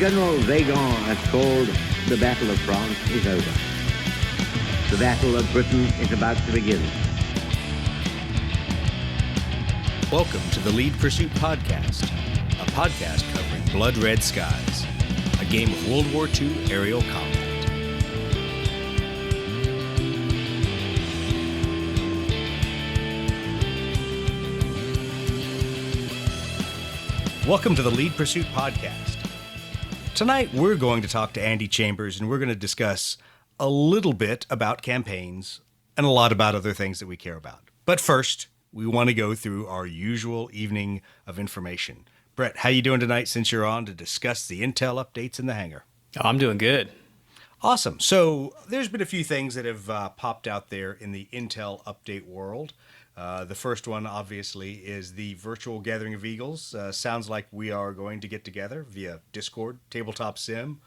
General Weygand has called the Battle of France is over. The Battle of Britain is about to begin. Welcome to the Lead Pursuit Podcast, a podcast covering Blood Red Skies, a game of World War II aerial combat. Welcome to the Lead Pursuit Podcast. Tonight we're going to talk to Andy Chambers and we're going to discuss a little bit about campaigns and a lot about other things that we care about. But first, we want to go through our usual evening of information. Brett, how you doing tonight since you're on to discuss the intel updates in the hangar? Oh, I'm doing good. Awesome. So there's been a few things that have popped out there in the intel update world. The first one, obviously, is the virtual Gathering of Eagles. Sounds like we are going to get together via Discord, Tabletop Sim,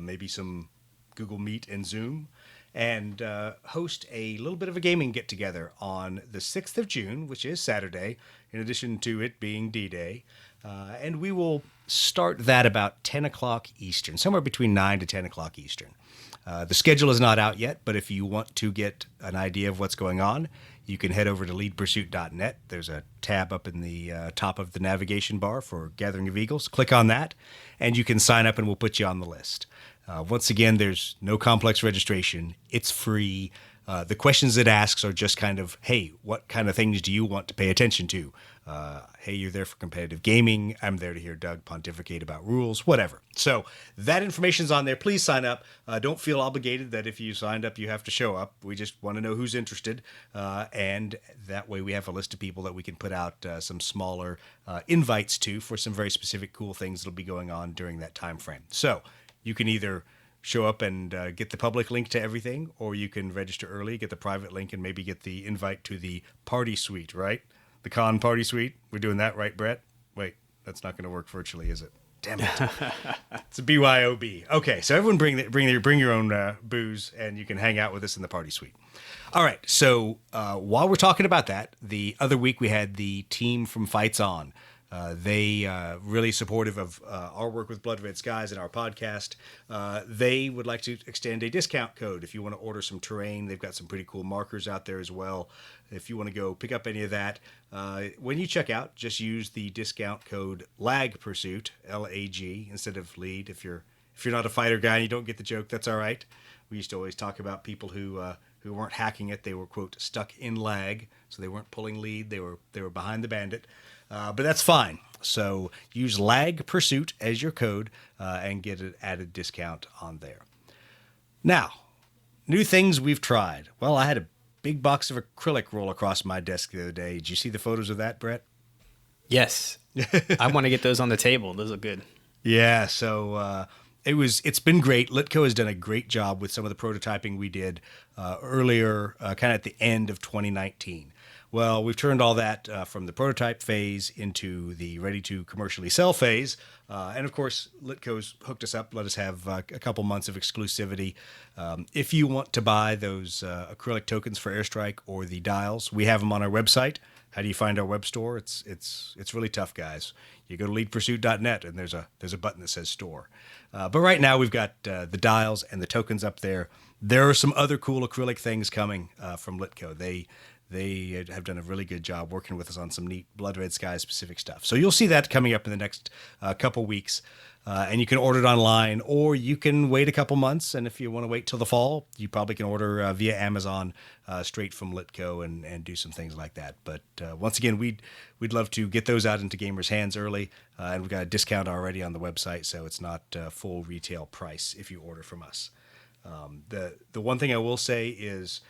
maybe some Google Meet and Zoom, and host a little bit of a gaming get-together on the 6th of June, which is Saturday, in addition to it being D-Day. And we will start that about 10 o'clock Eastern, somewhere between 9 to 10 o'clock Eastern. The schedule is not out yet, but if you want to get an idea of what's going on, you can head over to leadpursuit.net. There's a tab up in the top of the navigation bar for Gathering of Eagles. Click on that, and you can sign up, and we'll put you on the list. Once again, there's no complex registration. It's free. The questions it asks are just kind of, hey, what kind of things do you want to pay attention to? Hey, you're there for competitive gaming. I'm there to hear Doug pontificate about rules, whatever. So that information's on there. Please sign up. Don't feel obligated that if you signed up, you have to show up. We just want to know who's interested. And that way we have a list of people that we can put out some smaller invites to for some very specific cool things that'll be going on during that time frame. So you can either show up and get the public link to everything, or you can register early, get the private link, and maybe get the invite to the party suite, right? The con party suite. We're doing that, right, Brett? Wait, that's not going to work virtually, is it? Damn it. It's a BYOB. Okay, so everyone bring your own booze, and you can hang out with us in the party suite. All right, so while we're talking about that, the other week we had the team from Fights On. They really supportive of our work with Blood Red Skies and our podcast. They would like to extend a discount code if you want to order some terrain. They've got some pretty cool markers out there as well. If you want to go pick up any of that, when you check out, just use the discount code LAG Pursuit, LAG, instead of lead. If you're not a fighter guy and you don't get the joke, that's all right. We used to always talk about people who weren't hacking it. They were, quote, stuck in lag, so they weren't pulling lead. They were behind the bandit. But that's fine. So use LAG Pursuit as your code and get an added discount on there. Now, new things we've tried. Well, I had a big box of acrylic roll across my desk the other day. Did you see the photos of that, Brett? Yes. I want to get those on the table. Those look good. Yeah, so it's been great. Litco has done a great job with some of the prototyping we did earlier, kind of at the end of 2019. Well, we've turned all that from the prototype phase into the ready to commercially sell phase. And of course, Litco's hooked us up, let us have a couple months of exclusivity. If you want to buy those acrylic tokens for Airstrike or the dials, we have them on our website. How do you find our web store? It's really tough, guys. You go to leadpursuit.net and there's a button that says store. But right now we've got the dials and the tokens up there. There are some other cool acrylic things coming from Litco. They have done a really good job working with us on some neat Blood Red Skies specific stuff. So you'll see that coming up in the next couple weeks. And you can order it online, or you can wait a couple months. And if you want to wait till the fall, you probably can order via Amazon straight from Litco and do some things like that. But once again, we'd love to get those out into gamers' hands early. And we've got a discount already on the website, so it's not full retail price if you order from us. The one thing I will say is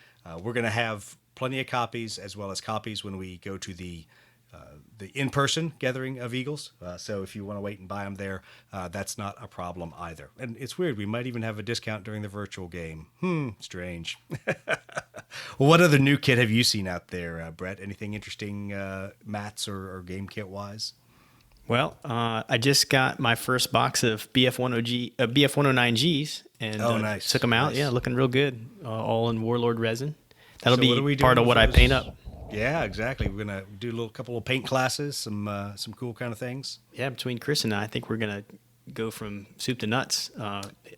we're going to have plenty of copies, as well as copies when we go to the in-person Gathering of Eagles. So if you want to wait and buy them there, that's not a problem either. And it's weird. We might even have a discount during the virtual game. Strange. Well, what other new kit have you seen out there, Brett? Anything interesting, mats or game kit wise? Well, I just got my first box of BF109Gs and nice. Took them out. Nice. Yeah, looking real good. All in Warlord resin. That'll So be part of what I paint up. Yeah, exactly. We're gonna do couple of paint classes, some cool kind of things. Yeah, between Chris and I think we're gonna go from soup to nuts.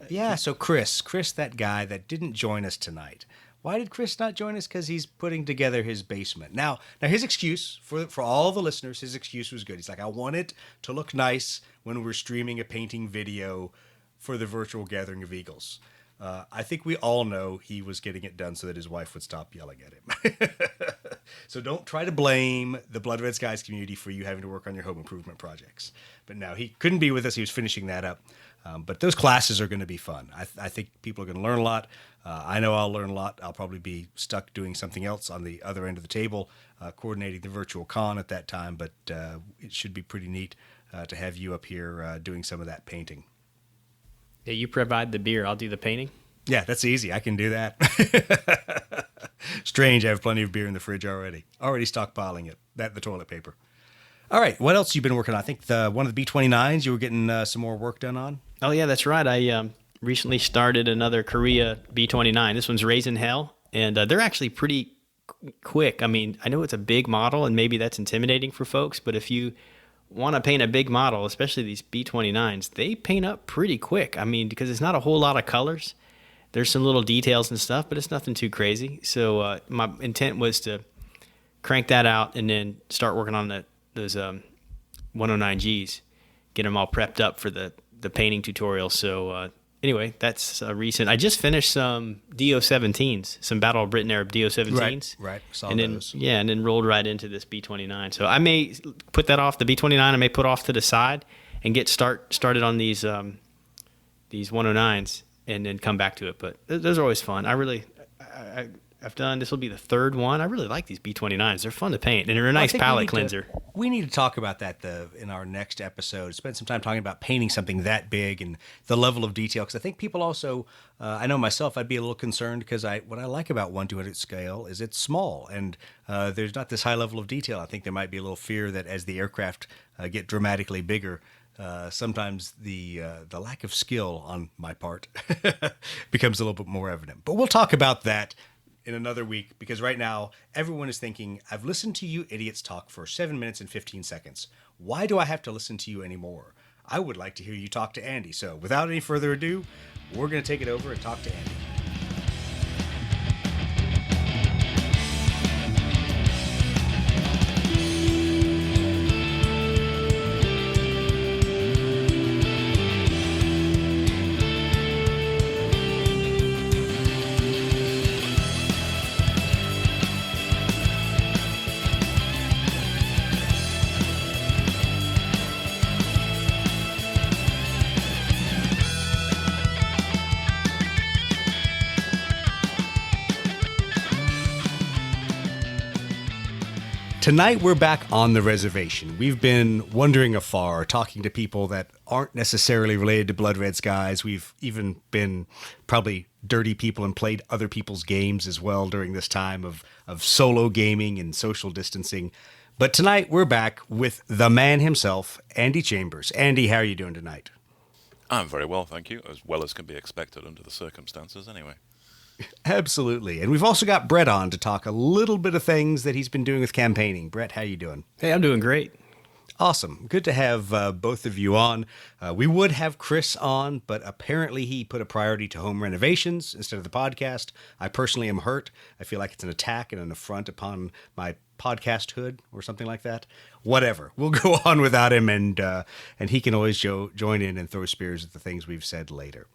Yeah, so Chris, that guy that didn't join us tonight. Why did Chris not join us? Because he's putting together his basement. Now his excuse for all the listeners, his excuse was good. He's like, I want it to look nice when we're streaming a painting video for the virtual Gathering of Eagles. I think we all know he was getting it done so that his wife would stop yelling at him. So don't try to blame the Blood Red Skies community for you having to work on your home improvement projects. But no, he couldn't be with us. He was finishing that up. But those classes are going to be fun. I think people are going to learn a lot. I know I'll learn a lot. I'll probably be stuck doing something else on the other end of the table, coordinating the virtual con at that time. But it should be pretty neat to have you up here doing some of that painting. Yeah, you provide the beer. I'll do the painting. Yeah, that's easy. I can do that. Strange. I have plenty of beer in the fridge already. Already stockpiling it. The toilet paper. All right. What else you been working on? I think one of the B-29s you were getting some more work done on. Oh, yeah, that's right. I recently started another Korea B-29. This one's Raising Hell, and they're actually pretty quick. I mean, I know it's a big model, and maybe that's intimidating for folks, but if you want to paint a big model, especially these B-29s, they paint up pretty quick. I mean, because it's not a whole lot of colors. There's some little details and stuff, but it's nothing too crazy. So my intent was to crank that out and then start working on those 109Gs, get them all prepped up for the painting tutorial. So anyway, that's recent. I just finished some DO-17s, some Battle of Britain era DO-17s. Right. Saw and those. and then rolled right into this B-29. So I may put that off, the B-29 I may put off to the side and get started on these 109s and then come back to it. But those are always fun. I've done, this will be the third one. I really like these B-29s. They're fun to paint, and they're a nice palette cleanser. We need to talk about that in our next episode. Spend some time talking about painting something that big and the level of detail. Because I think people also, I know myself, I'd be a little concerned because what I like about 1/200 scale is it's small and there's not this high level of detail. I think there might be a little fear that as the aircraft get dramatically bigger, sometimes the lack of skill on my part becomes a little bit more evident. But we'll talk about that in another week, because right now everyone is thinking, I've listened to you idiots talk for 7 minutes and 15 seconds. Why do I have to listen to you anymore? I would like to hear you talk to Andy. So without any further ado, we're going to take it over and talk to Andy. Tonight, we're back on the reservation. We've been wandering afar, talking to people that aren't necessarily related to Blood Red Skies. We've even been probably dirty people and played other people's games as well during this time of solo gaming and social distancing. But tonight, we're back with the man himself, Andy Chambers. Andy, how are you doing tonight? I'm very well, thank you. As well as can be expected under the circumstances, anyway. Absolutely. And we've also got Brett on to talk a little bit of things that he's been doing with campaigning. Brett, how you doing? Hey, I'm doing great. Awesome. Good to have both of you on. We would have Chris on, but apparently he put a priority to home renovations instead of the podcast. I personally am hurt. I feel like it's an attack and an affront upon my podcasthood or something like that. Whatever. We'll go on without him, and he can always join in and throw spears at the things we've said later.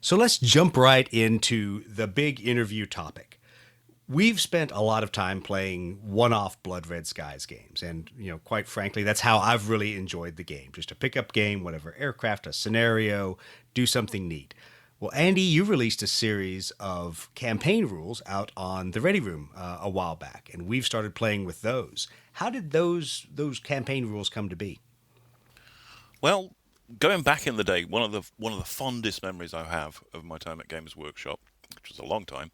So let's jump right into the big interview topic. We've spent a lot of time playing one-off Blood Red Skies games, and quite frankly, that's how I've really enjoyed the game. Just a pickup game, whatever aircraft, a scenario, do something neat. Well, Andy, you released a series of campaign rules out on the Ready Room a while back, and we've started playing with those. How did those campaign rules come to be? Well, going back in the day, one of the fondest memories I have of my time at Games Workshop, which was a long time,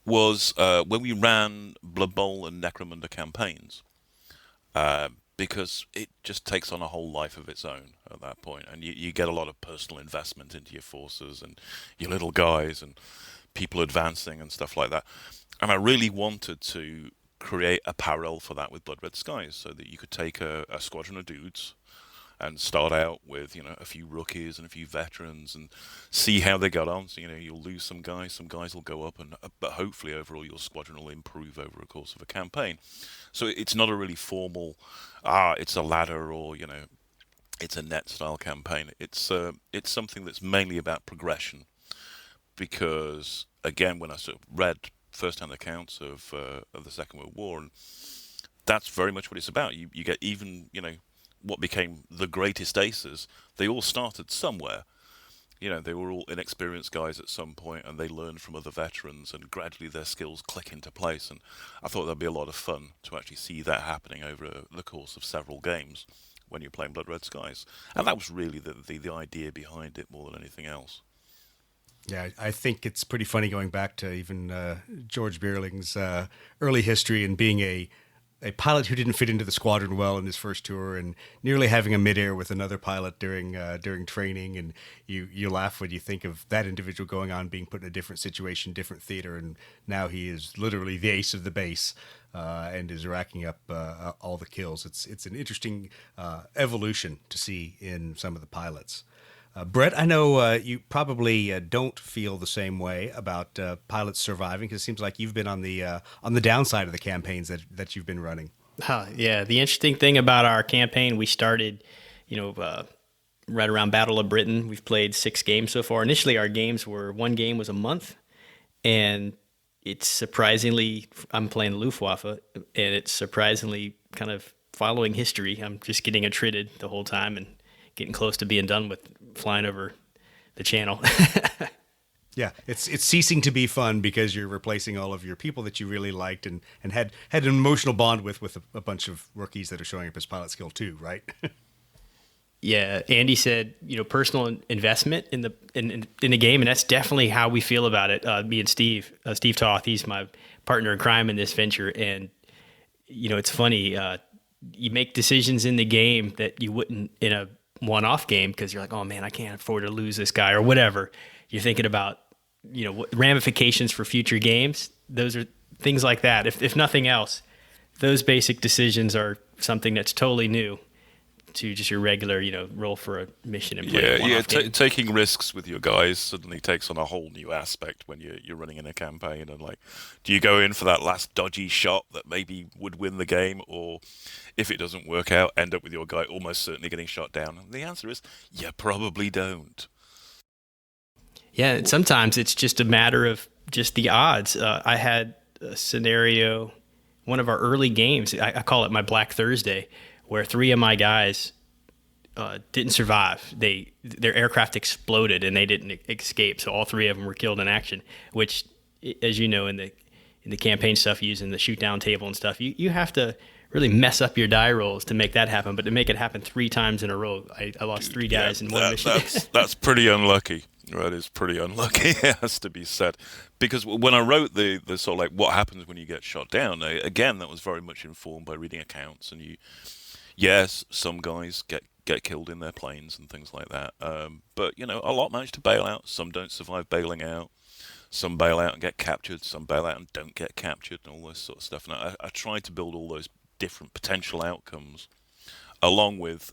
was when we ran Blood Bowl and Necromunda campaigns, because it just takes on a whole life of its own at that point, and you get a lot of personal investment into your forces and your little guys and people advancing and stuff like that. And I really wanted to create a parallel for that with Blood Red Skies, so that you could take a squadron of dudes and start out with a few rookies and a few veterans and see how they got on. So you'll lose some guys will go up, and but hopefully overall your squadron will improve over the course of a campaign. So it's not a really formal, it's a ladder or it's a net style campaign. It's something that's mainly about progression, because again, when I sort of read first-hand accounts of the Second World War, and that's very much what it's about. You get even what became the greatest aces. They all started somewhere. They were all inexperienced guys at some point, and they learned from other veterans, and gradually their skills click into place. And I thought that'd be a lot of fun to actually see that happening over the course of several games when you're playing Blood Red Skies. And that was really the idea behind it more than anything else. Yeah, I think it's pretty funny going back to even George Bierling's early history and being a pilot who didn't fit into the squadron well in his first tour, and nearly having a midair with another pilot during training. And you laugh when you think of that individual going on, being put in a different situation, different theater, and now he is literally the ace of the base and is racking up all the kills. It's an interesting evolution to see in some of the pilots. Brett, I know you probably don't feel the same way about pilots surviving, because it seems like you've been on the downside of the campaigns that you've been running. Yeah, the interesting thing about our campaign, we started, right around Battle of Britain. We've played 6 games so far. Initially, our games were, one game was a month, and it's surprisingly, I'm playing Luftwaffe, and it's surprisingly kind of following history. I'm just getting attrited the whole time and getting close to being done with flying over the channel. Yeah, it's ceasing to be fun because you're replacing all of your people that you really liked and had an emotional bond with a bunch of rookies that are showing up as pilot skill too, right? Yeah, Andy said, personal investment in the game, and that's definitely how we feel about it. Me and Steve Toth, he's my partner in crime in this venture, and it's funny. You make decisions in the game that you wouldn't in a one-off game, because you're like, oh man, I can't afford to lose this guy or whatever. You're thinking about, what ramifications for future games. Those are things like that. If nothing else, those basic decisions are something that's totally new to just your regular, roll for a mission and play a one-off game. Taking risks with your guys suddenly takes on a whole new aspect when you're running in a campaign. And do you go in for that last dodgy shot that maybe would win the game, or if it doesn't work out, end up with your guy almost certainly getting shot down? And the answer is, you probably don't. Yeah, and sometimes it's just a matter of just the odds. I had a scenario, one of our early games, I call it my Black Thursday, where 3 of my guys didn't survive. Their aircraft exploded and they didn't escape, so all 3 of them were killed in action. Which, as you know, in the campaign stuff, using the shoot down table and stuff, you have to really mess up your die rolls to make that happen. But to make it happen 3 times in a row, I lost 3 guys in one mission. That's pretty unlucky. That is pretty unlucky, it has to be said. Because when I wrote the sort of what happens when you get shot down, again, that was very much informed by reading accounts. And yes, some guys get killed in their planes and things like that. But, a lot manage to bail out. Some don't survive bailing out. Some bail out and get captured. Some bail out and don't get captured, and all this sort of stuff. And I tried to build all those different potential outcomes, along with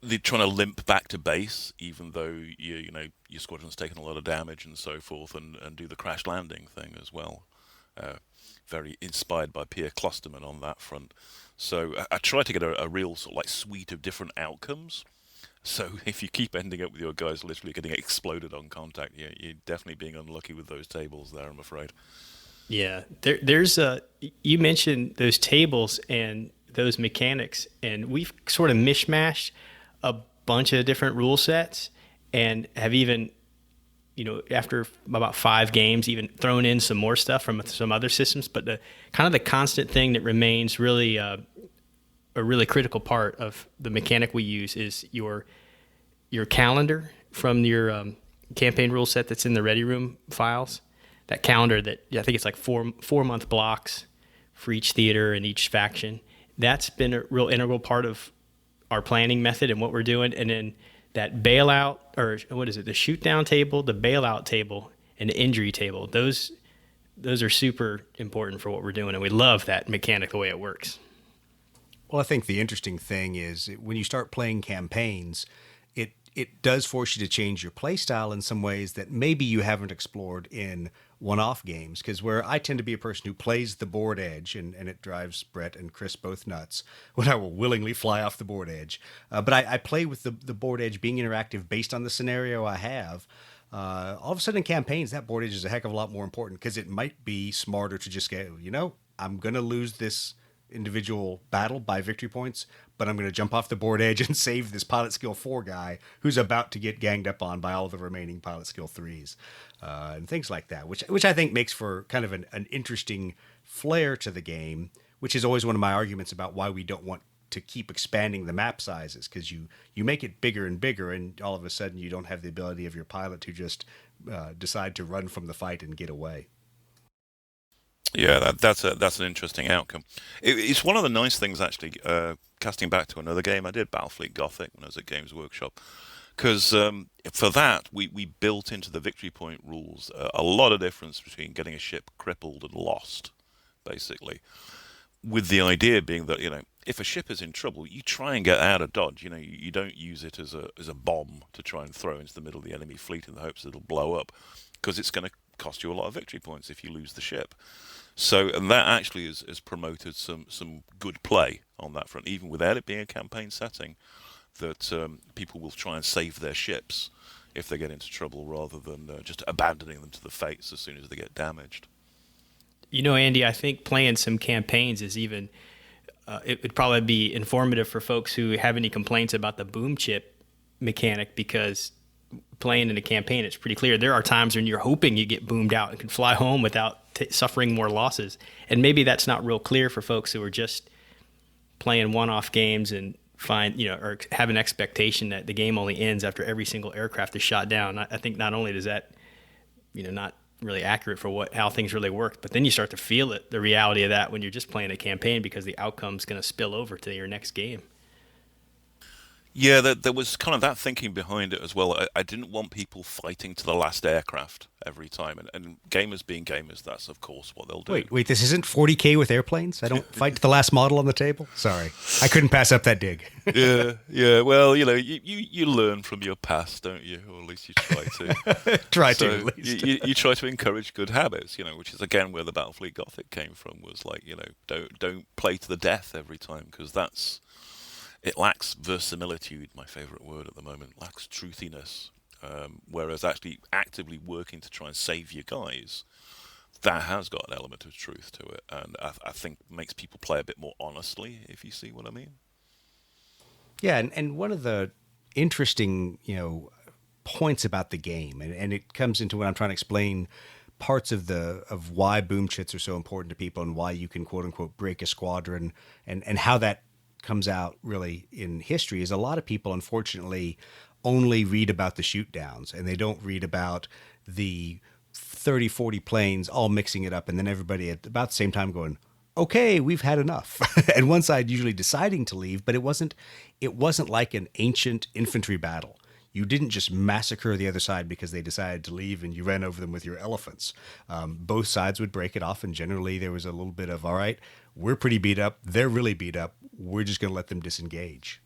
they're trying to limp back to base, even though your squadron's taken a lot of damage and so forth, and do the crash landing thing as well. Very inspired by Pierre Klosterman on that front. So I try to get a real sort of suite of different outcomes. So if you keep ending up with your guys literally getting exploded on contact, you're definitely being unlucky with those tables there, I'm afraid. Yeah, there's you mentioned those tables and those mechanics, and we've sort of mishmashed a bunch of different rule sets, and have even, after about 5 games, even thrown in some more stuff from some other systems. But the constant thing that remains really a really critical part of the mechanic we use is your calendar from your campaign rule set that's in the Ready Room files. That calendar that I think it's 4-month blocks for each theater and each faction. That's been a real integral part of our planning method and what we're doing. And then that bailout, or what is it, the shoot down table, the bailout table, and the injury table, those are super important for what we're doing, and we love that mechanic, the way it works. Well, I think the interesting thing is when you start playing campaigns, it does force you to change your play style in some ways that maybe you haven't explored in one-off games. Because where I tend to be a person who plays the board edge, and it drives Brett and Chris both nuts, when I will willingly fly off the board edge. But I play with the board edge being interactive based on the scenario I have. All of a sudden in campaigns, that board edge is a heck of a lot more important because it might be smarter to just go, I'm going to lose this individual battle by victory points, but I'm going to jump off the board edge and save this pilot skill 4 guy who's about to get ganged up on by all the remaining pilot skill 3s, and things like that, which I think makes for kind of an interesting flair to the game, which is always one of my arguments about why we don't want to keep expanding the map sizes, because you make it bigger and bigger, and all of a sudden you don't have the ability of your pilot to just decide to run from the fight and get away. Yeah, that's an interesting outcome. It's one of the nice things, actually, casting back to another game. I did Battlefleet Gothic when I was at Games Workshop, because for that, we built into the victory point rules a lot of difference between getting a ship crippled and lost, basically, with the idea being that, if a ship is in trouble, you try and get out of dodge. You don't use it as a bomb to try and throw into the middle of the enemy fleet in the hopes that it'll blow up, because it's going to cost you a lot of victory points if you lose the ship. So, and that actually has promoted some good play on that front, even without it being a campaign setting, that people will try and save their ships if they get into trouble rather than just abandoning them to the fates as soon as they get damaged. Andy, I think playing some campaigns is even, it would probably be informative for folks who have any complaints about the boom chip mechanic, because playing in a campaign, it's pretty clear there are times when you're hoping you get boomed out and can fly home without suffering more losses. And maybe that's not real clear for folks who are just playing one-off games and or have an expectation that the game only ends after every single aircraft is shot down. I think not only does that, not really accurate for how things really work, but then you start to feel the reality of that when you're just playing a campaign, because the outcome's going to spill over to your next game. Yeah, there was kind of that thinking behind it as well. I didn't want people fighting to the last aircraft every time. And gamers being gamers, that's, of course, what they'll do. Wait, this isn't 40K with airplanes? I don't fight to the last model on the table? Sorry. I couldn't pass up that dig. Yeah. Well, you learn from your past, don't you? Or at least you try to. At least. you try to encourage good habits, which is, again, where the Battlefleet Gothic came from, was like, don't play to the death every time, because it lacks verisimilitude, my favourite word at the moment, lacks truthiness. Whereas actually actively working to try and save your guys, that has got an element of truth to it, and I think makes people play a bit more honestly, if you see what I mean. Yeah, and one of the interesting, points about the game, and it comes into when I'm trying to explain parts of why boom chits are so important to people and why you can quote unquote break a squadron, and how that comes out really in history, is a lot of people unfortunately only read about the shoot downs, and they don't read about the 30-40 planes all mixing it up, and then everybody at about the same time going, okay, we've had enough. And one side usually deciding to leave, but it wasn't like an ancient infantry battle. You didn't just massacre the other side because they decided to leave and you ran over them with your elephants. Both sides would break it off, and generally there was a little bit of, all right, we're pretty beat up, they're really beat up, we're just going to let them disengage.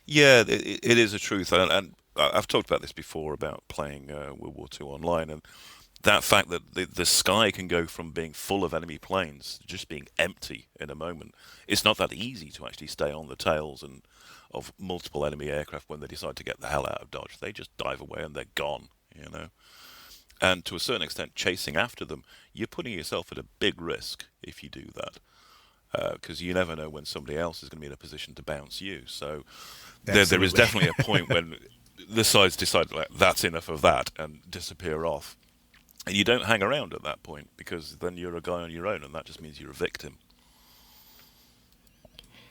Yeah, it is a truth. And I've talked about this before about playing World War II online, and that fact that the sky can go from being full of enemy planes to just being empty in a moment. It's not that easy to actually stay on the tails of multiple enemy aircraft when they decide to get the hell out of dodge. They just dive away and they're gone, And to a certain extent, chasing after them, you're putting yourself at a big risk if you do that, because you never know when somebody else is going to be in a position to bounce you. So there is definitely a point when the sides decide, like, that's enough of that, and disappear off. And you don't hang around at that point, because then you're a guy on your own, and that just means you're a victim.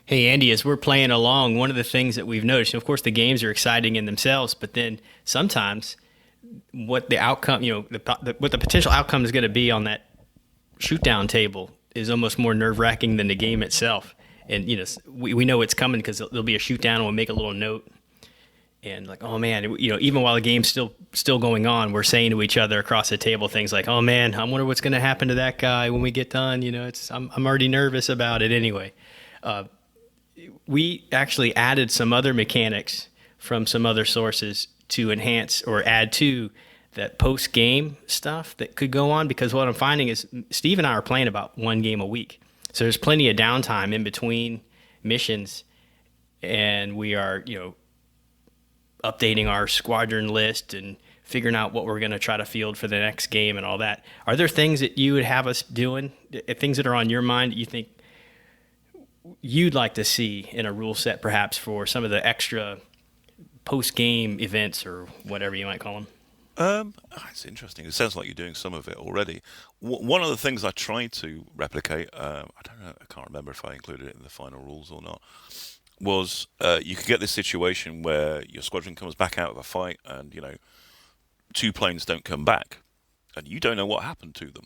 Hey, Andy, as we're playing along, one of the things that we've noticed, of course, the games are exciting in themselves, but then sometimes what the outcome, what the potential outcome is going to be on that shoot-down table is almost more nerve-wracking than the game itself. And, we know it's coming because there'll be a shoot-down and we'll make a little note. And like, oh man, even while the game's still going on, we're saying to each other across the table things like, oh man, I wonder what's going to happen to that guy when we get done. I'm already nervous about it anyway. we actually added some other mechanics from some other sources to enhance or add to that post-game stuff that could go on, because what I'm finding is Steve and I are playing about one game a week. So there's plenty of downtime in between missions, and we are, updating our squadron list and figuring out what we're going to try to field for the next game and all that. Are there things that you would have us doing, things that are on your mind that you think you'd like to see in a rule set, perhaps for some of the extra post-game events or whatever you might call them? It's interesting. It sounds like you're doing some of it already. One of the things I tried to replicate, I don't know, I can't remember if I included it in the final rules or not, was you could get this situation where your squadron comes back out of a fight and, 2 planes don't come back, and you don't know what happened to them.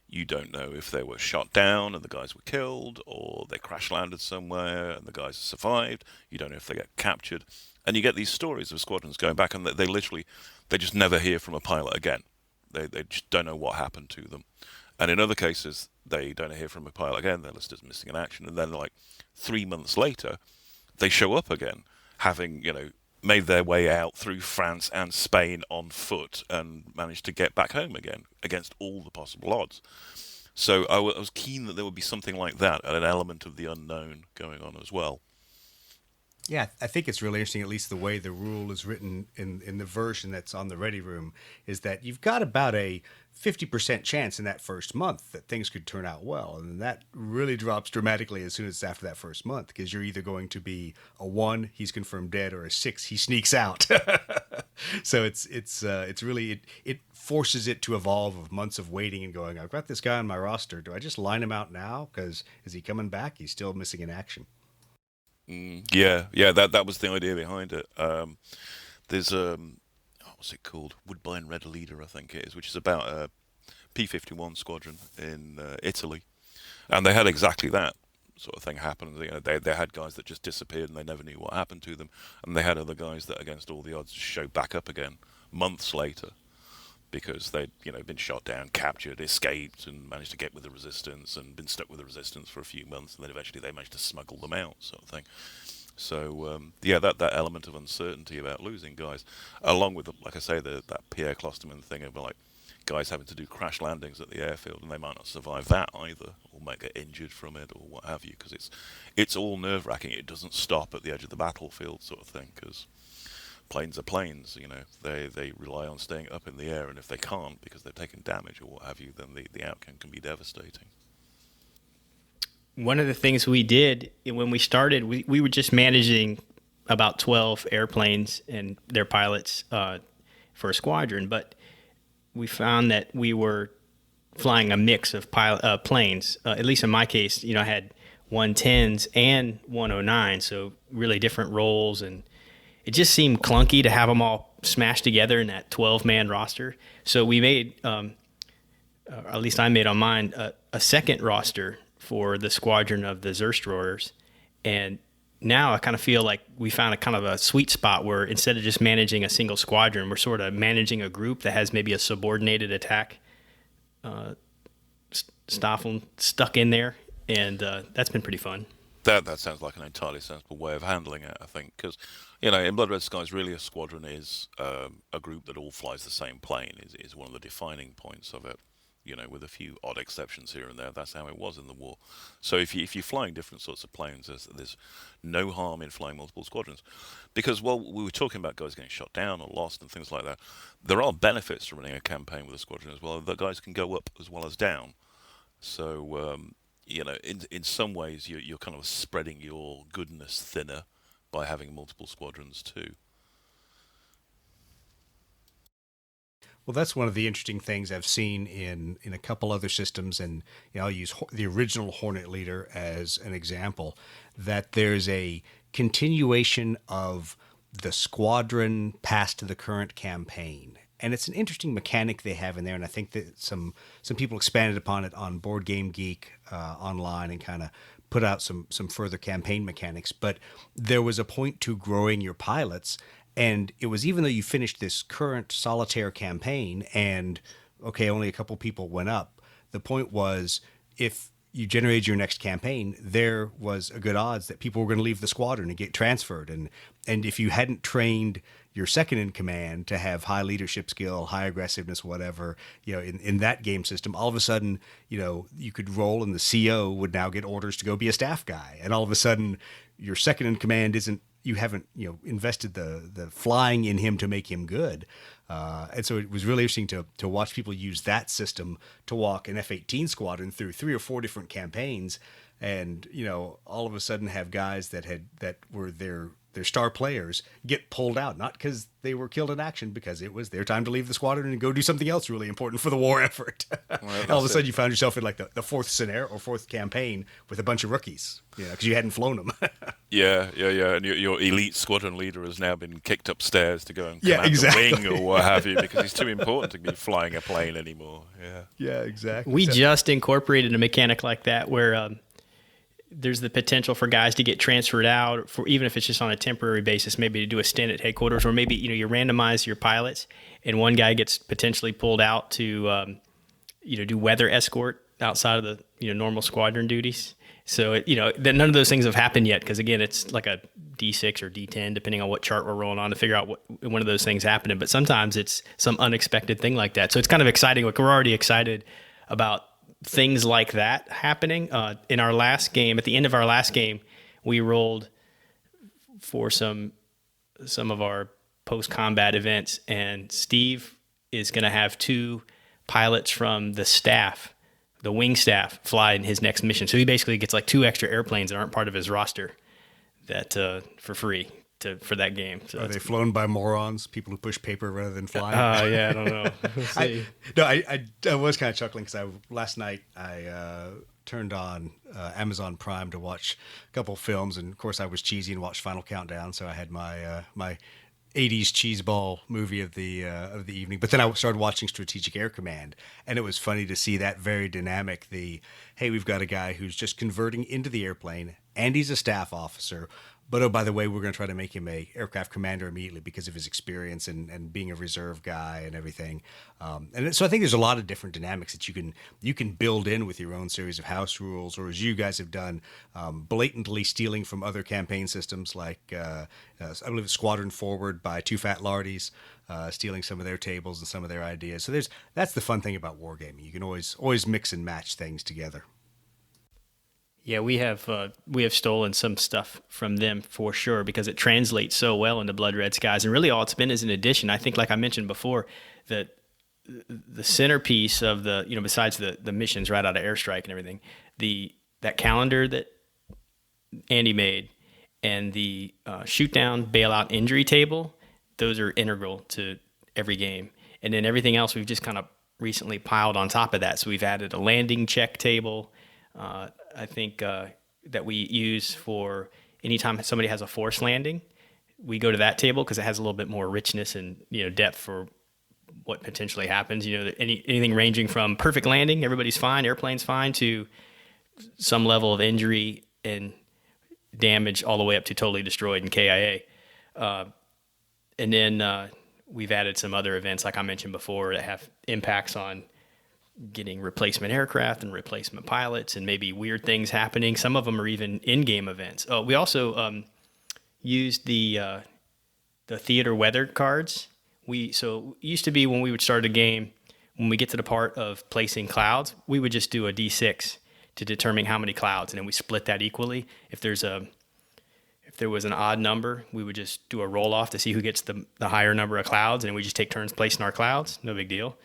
You don't know if they were shot down and the guys were killed, or they crash landed somewhere and the guys survived. You don't know if they get captured. And you get these stories of squadrons going back, and they just never hear from a pilot again. They just don't know what happened to them. And in other cases, they don't hear from a pilot again. They're listed as missing in action. And then, like 3 months later, they show up again, having, made their way out through France and Spain on foot and managed to get back home again against all the possible odds. So I was keen that there would be something like that, and an element of the unknown going on as well. Yeah, I think it's really interesting, at least the way the rule is written in the version that's on the Ready Room, is that you've got about a 50% chance in that first month that things could turn out well. And that really drops dramatically as soon as it's after that first month, because you're either going to be a 1, he's confirmed dead, or a 6, he sneaks out. So it's really, it forces it to evolve of months of waiting and going, I've got this guy on my roster. Do I just line him out now? Because is he coming back? He's still missing in action. Yeah, that was the idea behind it. There's what's it called? Woodbine Red Leader, I think it is, which is about a P-51 squadron in Italy, and they had exactly that sort of thing happen. They had guys that just disappeared and they never knew what happened to them, and they had other guys that, against all the odds, showed back up again months later because they'd been shot down, captured, escaped, and managed to get with the resistance, and been stuck with the resistance for a few months, and then eventually they managed to smuggle them out, sort of thing. So that element of uncertainty about losing guys, along with, like I say, that Pierre Closterman thing of like guys having to do crash landings at the airfield, and they might not survive that either, or might get injured from it, or what have you, because it's all nerve-wracking. It doesn't stop at the edge of the battlefield, sort of thing, because planes are planes, they rely on staying up in the air, and if they can't because they've taken damage or what have you, then the outcome can be devastating. One of the things we did when we started, we were just managing about 12 airplanes and their pilots for a squadron, but we found that we were flying a mix of planes. At least in my case, I had 110s and 109, so really different roles, and it just seemed clunky to have them all smashed together in that 12-man roster. So we made, or at least I made on mine, a second roster for the squadron of the Zerstreuers. And now I kind of feel like we found a kind of a sweet spot where instead of just managing a single squadron, we're sort of managing a group that has maybe a subordinated attack Stoffel stuck in there. And that's been pretty fun. That sounds like an entirely sensible way of handling it, I think, because in Blood Red Skies, really a squadron is a group that all flies the same plane. Is one of the defining points of it. With a few odd exceptions here and there, that's how it was in the war. So if you're flying different sorts of planes, there's no harm in flying multiple squadrons, because while we were talking about guys getting shot down or lost and things like that, there are benefits to running a campaign with a squadron as well. The guys can go up as well as down. So in some ways, you're kind of spreading your goodness thinner by having multiple squadrons too. Well, that's one of the interesting things I've seen in a couple other systems, and I'll use the original Hornet Leader as an example, that there's a continuation of the squadron past the current campaign. And it's an interesting mechanic they have in there, and I think that some people expanded upon it on Board Game Geek online and kind of put out some further campaign mechanics. But there was a point to growing your pilots, and it was, even though you finished this current solitaire campaign and, okay, only a couple people went up, the point was, if you generated your next campaign, there was a good odds that people were going to leave the squadron and get transferred. And if you hadn't trained your second in command to have high leadership skill, high aggressiveness, whatever, in that game system, all of a sudden, you could roll and the CO would now get orders to go be a staff guy. And all of a sudden your second in command you haven't invested the flying in him to make him good. And so it was really interesting to watch people use that system to walk an F-18 squadron through 3 or 4 different campaigns, and all of a sudden have guys that were their star players get pulled out, not because they were killed in action, because it was their time to leave the squadron and go do something else really important for the war effort. Well, all of a sudden you found yourself in like the 4th scenario or 4th campaign with a bunch of rookies, because you hadn't flown them. Yeah. And your elite squadron leader has now been kicked upstairs to go and command exactly. the wing or what have you, because he's too important to be flying a plane anymore. Yeah, exactly. We just incorporated a mechanic like that where there's the potential for guys to get transferred out, for even if it's just on a temporary basis, maybe to do a stint at headquarters, or maybe you randomize your pilots, and one guy gets potentially pulled out to do weather escort outside of the normal squadron duties. So none of those things have happened yet, because again, it's like a D6 or D10 depending on what chart we're rolling on to figure out what one of those things happening. But sometimes it's some unexpected thing like that. So it's kind of exciting. Like, we're already excited about things like that happening. In our last game, at the end of our last game, we rolled for some of our post-combat events, and Steve is going to have 2 pilots from the staff, the wing staff, fly in his next mission. So he basically gets like 2 extra airplanes that aren't part of his roster that for free for that game. So are they flown by morons, people who push paper rather than fly? Yeah, I don't know. We'll see. I was kind of chuckling because last night I turned on Amazon Prime to watch a couple films, and of course I was cheesy and watched Final Countdown, so I had my my 80s cheeseball movie of the evening. But then I started watching Strategic Air Command, and it was funny to see that very dynamic. Hey, we've got a guy who's just converting into the airplane, and he's a staff officer. But oh, by the way, we're going to try to make him a aircraft commander immediately because of his experience and being a reserve guy and everything. And so I think there's a lot of different dynamics that you can build in with your own series of house rules, or as you guys have done, blatantly stealing from other campaign systems like I believe Squadron Forward by Two Fat Lardies, stealing some of their tables and some of their ideas. So that's the fun thing about wargaming. You can always mix and match things together. Yeah, we have stolen some stuff from them for sure, because it translates so well into Blood Red Skies, and really all it's been is an addition. I think, like I mentioned before, that the centerpiece of the besides the missions right out of Airstrike and everything, that calendar that Andy made and the shoot down bailout injury table, those are integral to every game, and then everything else we've just kind of recently piled on top of that. So we've added a landing check table. I think that we use for anytime somebody has a forced landing, we go to that table because it has a little bit more richness and depth for what potentially happens. Anything ranging from perfect landing, everybody's fine, airplane's fine, to some level of injury and damage, all the way up to totally destroyed and KIA. And then we've added some other events, like I mentioned before, that have impacts on getting replacement aircraft and replacement pilots, and maybe weird things happening. Some of them are even in-game events. We also used the theater weather cards. So it used to be when we would start a game, when we get to the part of placing clouds, we would just do a D6 to determine how many clouds, and then we split that equally. If there was an odd number, we would just do a roll-off to see who gets the higher number of clouds, and we just take turns placing our clouds. No big deal.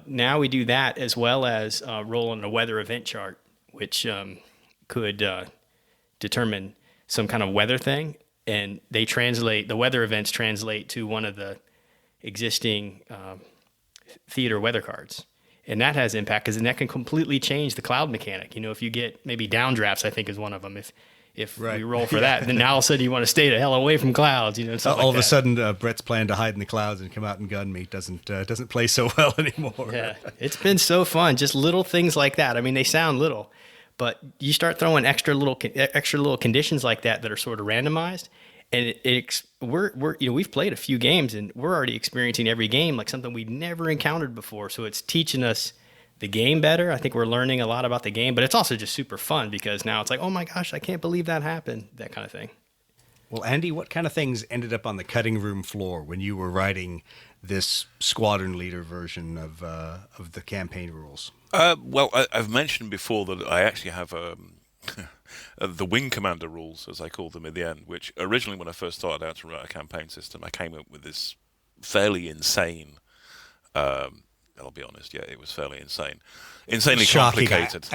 Now we do that, as well as rolling a weather event chart, which could determine some kind of weather thing, and the weather events translate to one of the existing theater weather cards, and that has impact because then that can completely change the cloud mechanic. If you get maybe downdrafts, I think is one of them. If right. we roll for that, then now all of a sudden you want to stay the hell away from clouds. All of a sudden, Brett's plan to hide in the clouds and come out and gun me doesn't play so well anymore. Yeah, it's been so fun. Just little things like that. I mean, they sound little, but you start throwing extra little conditions like that are sort of randomized, and we've played a few games and we're already experiencing every game like something we've never encountered before. So it's teaching us the game better. I think we're learning a lot about the game, but it's also just super fun because now it's like, oh my gosh, I can't believe that happened, that kind of thing. Well, Andy, what kind of things ended up on the cutting room floor when you were writing this squadron leader version of the campaign rules? Well, I've mentioned before that I actually have the wing commander rules, as I call them in the end, which originally when I first started out to write a campaign system, I came up with this fairly insane. I'll be honest, yeah, it was fairly insane. Insanely Shocking. complicated.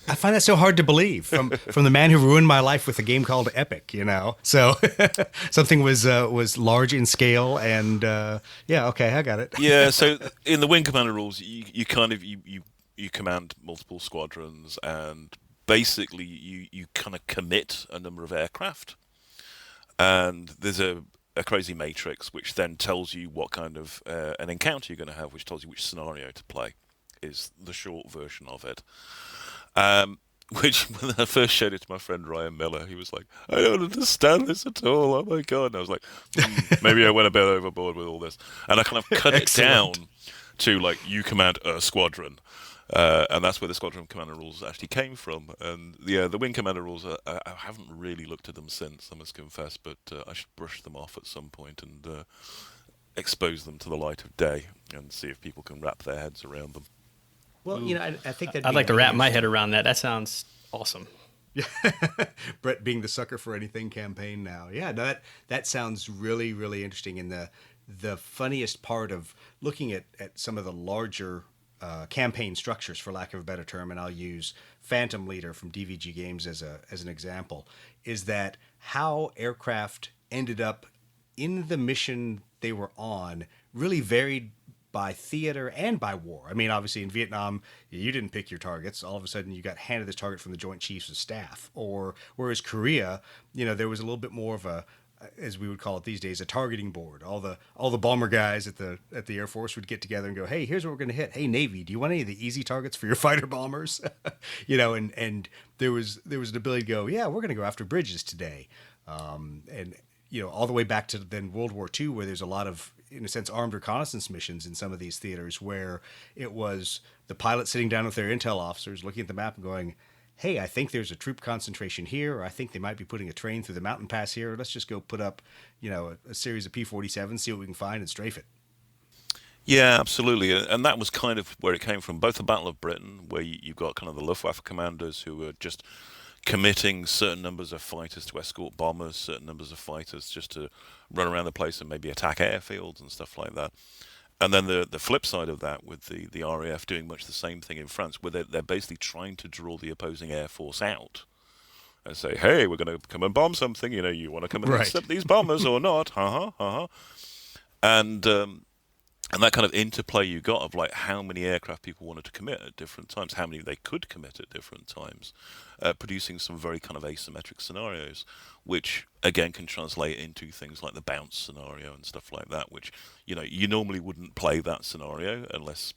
I find that so hard to believe from the man who ruined my life with a game called Epic, you know. So something was large in scale, and yeah, okay, I got it. Yeah, so in the wing commander rules, you kind of you command multiple squadrons, and basically you kind of commit a number of aircraft, and there's a crazy matrix which then tells you what kind of an encounter you're going to have, which tells you which scenario to play, is the short version of it. Which, when I first showed it to my friend Ryan Miller, he was like, I don't understand this at all, oh my god. And I was like, maybe I went a bit overboard with all this. And I kind of cut it down to, like, you command a squadron. And that's where the squadron commander rules actually came from. And the wing commander rules, I haven't really looked at them since, I must confess, but I should brush them off at some point and expose them to the light of day and see if people can wrap their heads around them. Well, you know, I think that I'd like to wrap my head around that. That sounds awesome. Brett being the sucker for anything campaign now. Yeah, no, that sounds really, really interesting. And the funniest part of looking at some of the larger campaign structures, for lack of a better term, and I'll use Phantom Leader from DVG Games as an example, is that how aircraft ended up in the mission they were on really varied by theater and by war. I mean, obviously in Vietnam, you didn't pick your targets. All of a sudden you got handed this target from the Joint Chiefs of Staff. Or whereas Korea, you know, there was a little bit more of a, as we would call it these days, a targeting board. All the bomber guys at the Air Force would get together and go, hey, here's what we're going to hit. Hey, Navy, do you want any of the easy targets for your fighter bombers? You know, and there was an ability to go, yeah, we're going to go after bridges today. And, you know, all the way back to then World War II, where there's a lot of, in a sense, armed reconnaissance missions in some of these theaters where it was the pilot sitting down with their intel officers looking at the map and going, hey, I think there's a troop concentration here, or I think they might be putting a train through the mountain pass here. Let's just go put up, you know, a series of P-47s, see what we can find, and strafe it. Yeah, absolutely. And that was kind of where it came from. Both the Battle of Britain, where you've got kind of the Luftwaffe commanders who were just committing certain numbers of fighters to escort bombers, certain numbers of fighters just to run around the place and maybe attack airfields and stuff like that. And then the flip side of that with the RAF doing much the same thing in France, where they're basically trying to draw the opposing air force out and say, hey, we're going to come and bomb something, you know, you want to come and intercept these bombers or not? And that kind of interplay you got of like how many aircraft people wanted to commit at different times, how many they could commit at different times, producing some very kind of asymmetric scenarios, which again can translate into things like the bounce scenario and stuff like that, which, you know, you normally wouldn't play that scenario unless,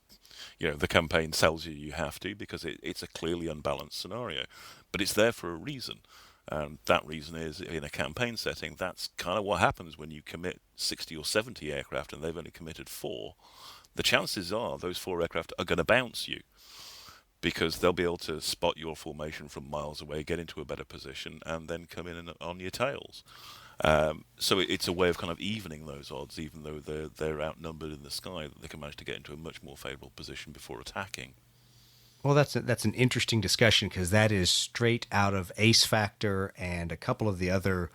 you know, the campaign tells you have to, because it's a clearly unbalanced scenario. But it's there for a reason. And that reason is, in a campaign setting, that's kind of what happens when you commit 60 or 70 aircraft and they've only committed 4. The chances are those 4 aircraft are going to bounce you, because they'll be able to spot your formation from miles away, get into a better position, and then come in on your tails. So it's a way of kind of evening those odds, even though they're outnumbered in the sky, that they can manage to get into a much more favourable position before attacking. Well, that's an interesting discussion, because that is straight out of Ace Factor and a couple of the other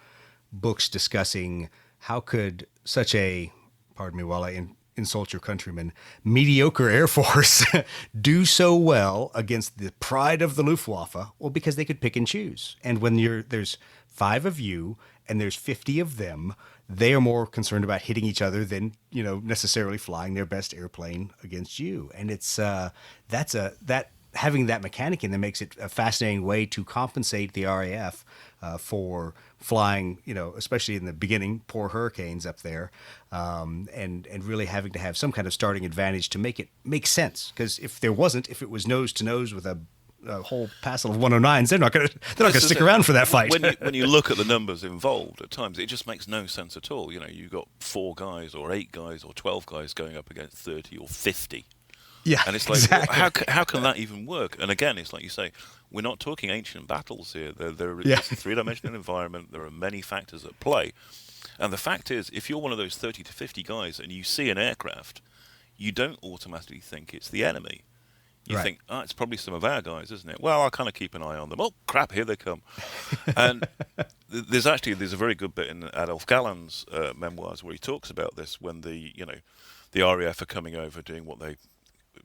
books discussing how could such a, pardon me while I insult your countrymen, mediocre Air Force do so well against the pride of the Luftwaffe? Well, because they could pick and choose. And when there's 5 of you and there's 50 of them, they are more concerned about hitting each other than, you know, necessarily flying their best airplane against you. And it's having that mechanic in there makes it a fascinating way to compensate the RAF for flying, you know, especially in the beginning, poor hurricanes up there, and really having to have some kind of starting advantage to make it make sense. Because if it was nose to nose with a whole passel of 109s, they're not going to stick around for that fight. When you look at the numbers involved, at times it just makes no sense at all. You know, you've got 4 guys or 8 guys or 12 guys going up against 30 or 50. Yeah, And it's like, exactly. how can that even work? And again, it's like you say, we're not talking ancient battles here. Yeah. It's a three-dimensional environment. There are many factors at play. And the fact is, if you're one of those 30 to 50 guys and you see an aircraft, you don't automatically think it's the enemy. You Right. think, oh, it's probably some of our guys, isn't it? Well, I'll kind of keep an eye on them. Oh, crap, here they come. And there's a very good bit in Adolf Galland's memoirs where he talks about this when the RAF are coming over doing what they,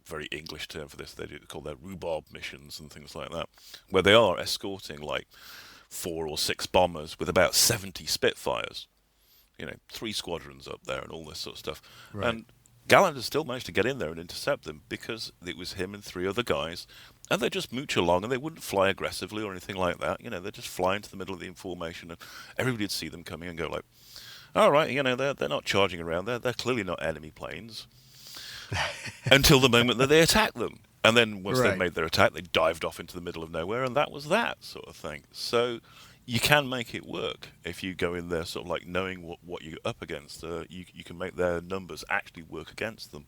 very English term for this, they call their rhubarb missions and things like that, where they are escorting like 4 or 6 bombers with about 70 Spitfires, 3 squadrons up there and all this sort of stuff. Right. And Galland has still managed to get in there and intercept them because it was him and 3 other guys, and they just mooch along and they wouldn't fly aggressively or anything like that. They just fly into the middle of the formation and everybody would see them coming and go like, all right, they're not charging around. They're clearly not enemy planes. Until the moment that they attack them. And then once Right. they've made their attack, they dived off into the middle of nowhere, and that was that sort of thing. So you can make it work if you go in there sort of like knowing what you're up against. You can make their numbers actually work against them.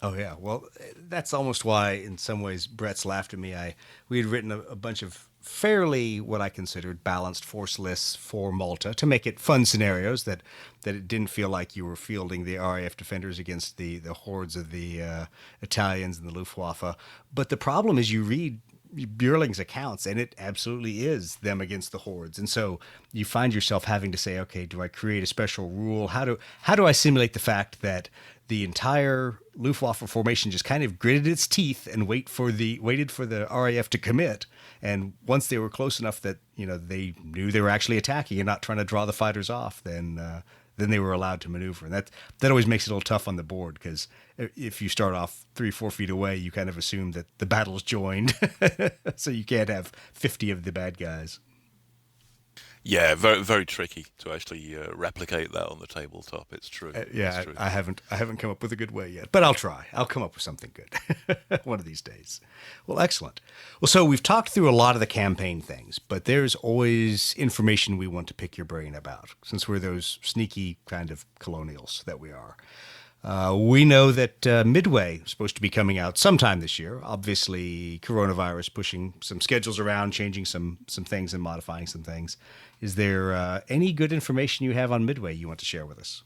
Oh yeah, well, that's almost why, in some ways, Brett's laughed at me. We had written a bunch of fairly what I considered balanced force lists for Malta to make it fun scenarios that it didn't feel like you were fielding the RAF defenders against the hordes of the Italians and the Luftwaffe. But the problem is, you read Björling's accounts, and it absolutely is them against the hordes. And so you find yourself having to say, okay, do I create a special rule? How do I simulate the fact that the entire Luftwaffe formation just kind of gritted its teeth and waited for the RAF to commit, and once they were close enough that they knew they were actually attacking and not trying to draw the fighters off, then they were allowed to maneuver. And that always makes it a little tough on the board, because if you start off 3-4 feet away, you kind of assume that the battle's joined, so you can't have 50 of the bad guys. Yeah, very very tricky to actually replicate that on the tabletop. It's true. Yeah, It's true. I haven't come up with a good way yet, but I'll try. I'll come up with something good one of these days. Well, excellent. Well, so we've talked through a lot of the campaign things, but there's always information we want to pick your brain about, since we're those sneaky kind of colonials that we are. We know that Midway is supposed to be coming out sometime this year. Obviously, coronavirus pushing some schedules around, changing some things and modifying some things. Is there any good information you have on Midway you want to share with us?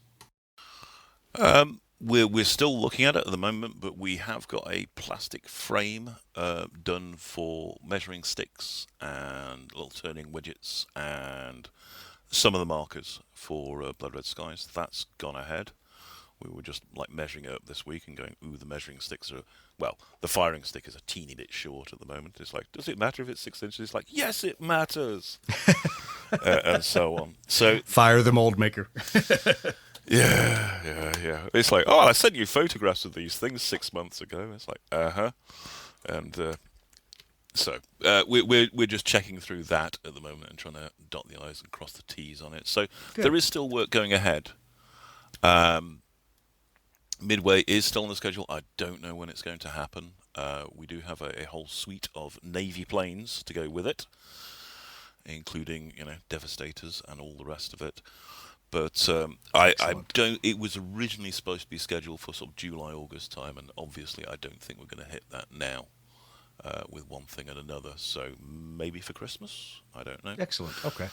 We're still looking at it at the moment, but we have got a plastic frame done for measuring sticks and little turning widgets and some of the markers for Blood Red Skies. That's gone ahead. We were just like measuring it up this week and going, ooh, the measuring sticks are, well, the firing stick is a teeny bit short at the moment. It's like, does it matter if it's 6 inches? It's like, yes, it matters. And so on. So Fire the mold maker. Yeah. It's like, oh, I sent you photographs of these things 6 months ago. It's like, and so we're just checking through that at the moment and trying to dot the I's and cross the T's on it. So Good. there is still work going ahead. Midway is still on the schedule. I don't know when it's going to happen. We do have a whole suite of Navy planes to go with it, including Devastators and all the rest of it. But I don't. It was originally supposed to be scheduled for sort of July, August time, and obviously I don't think we're going to hit that now with one thing and another. So maybe for Christmas. I don't know. Excellent. Okay.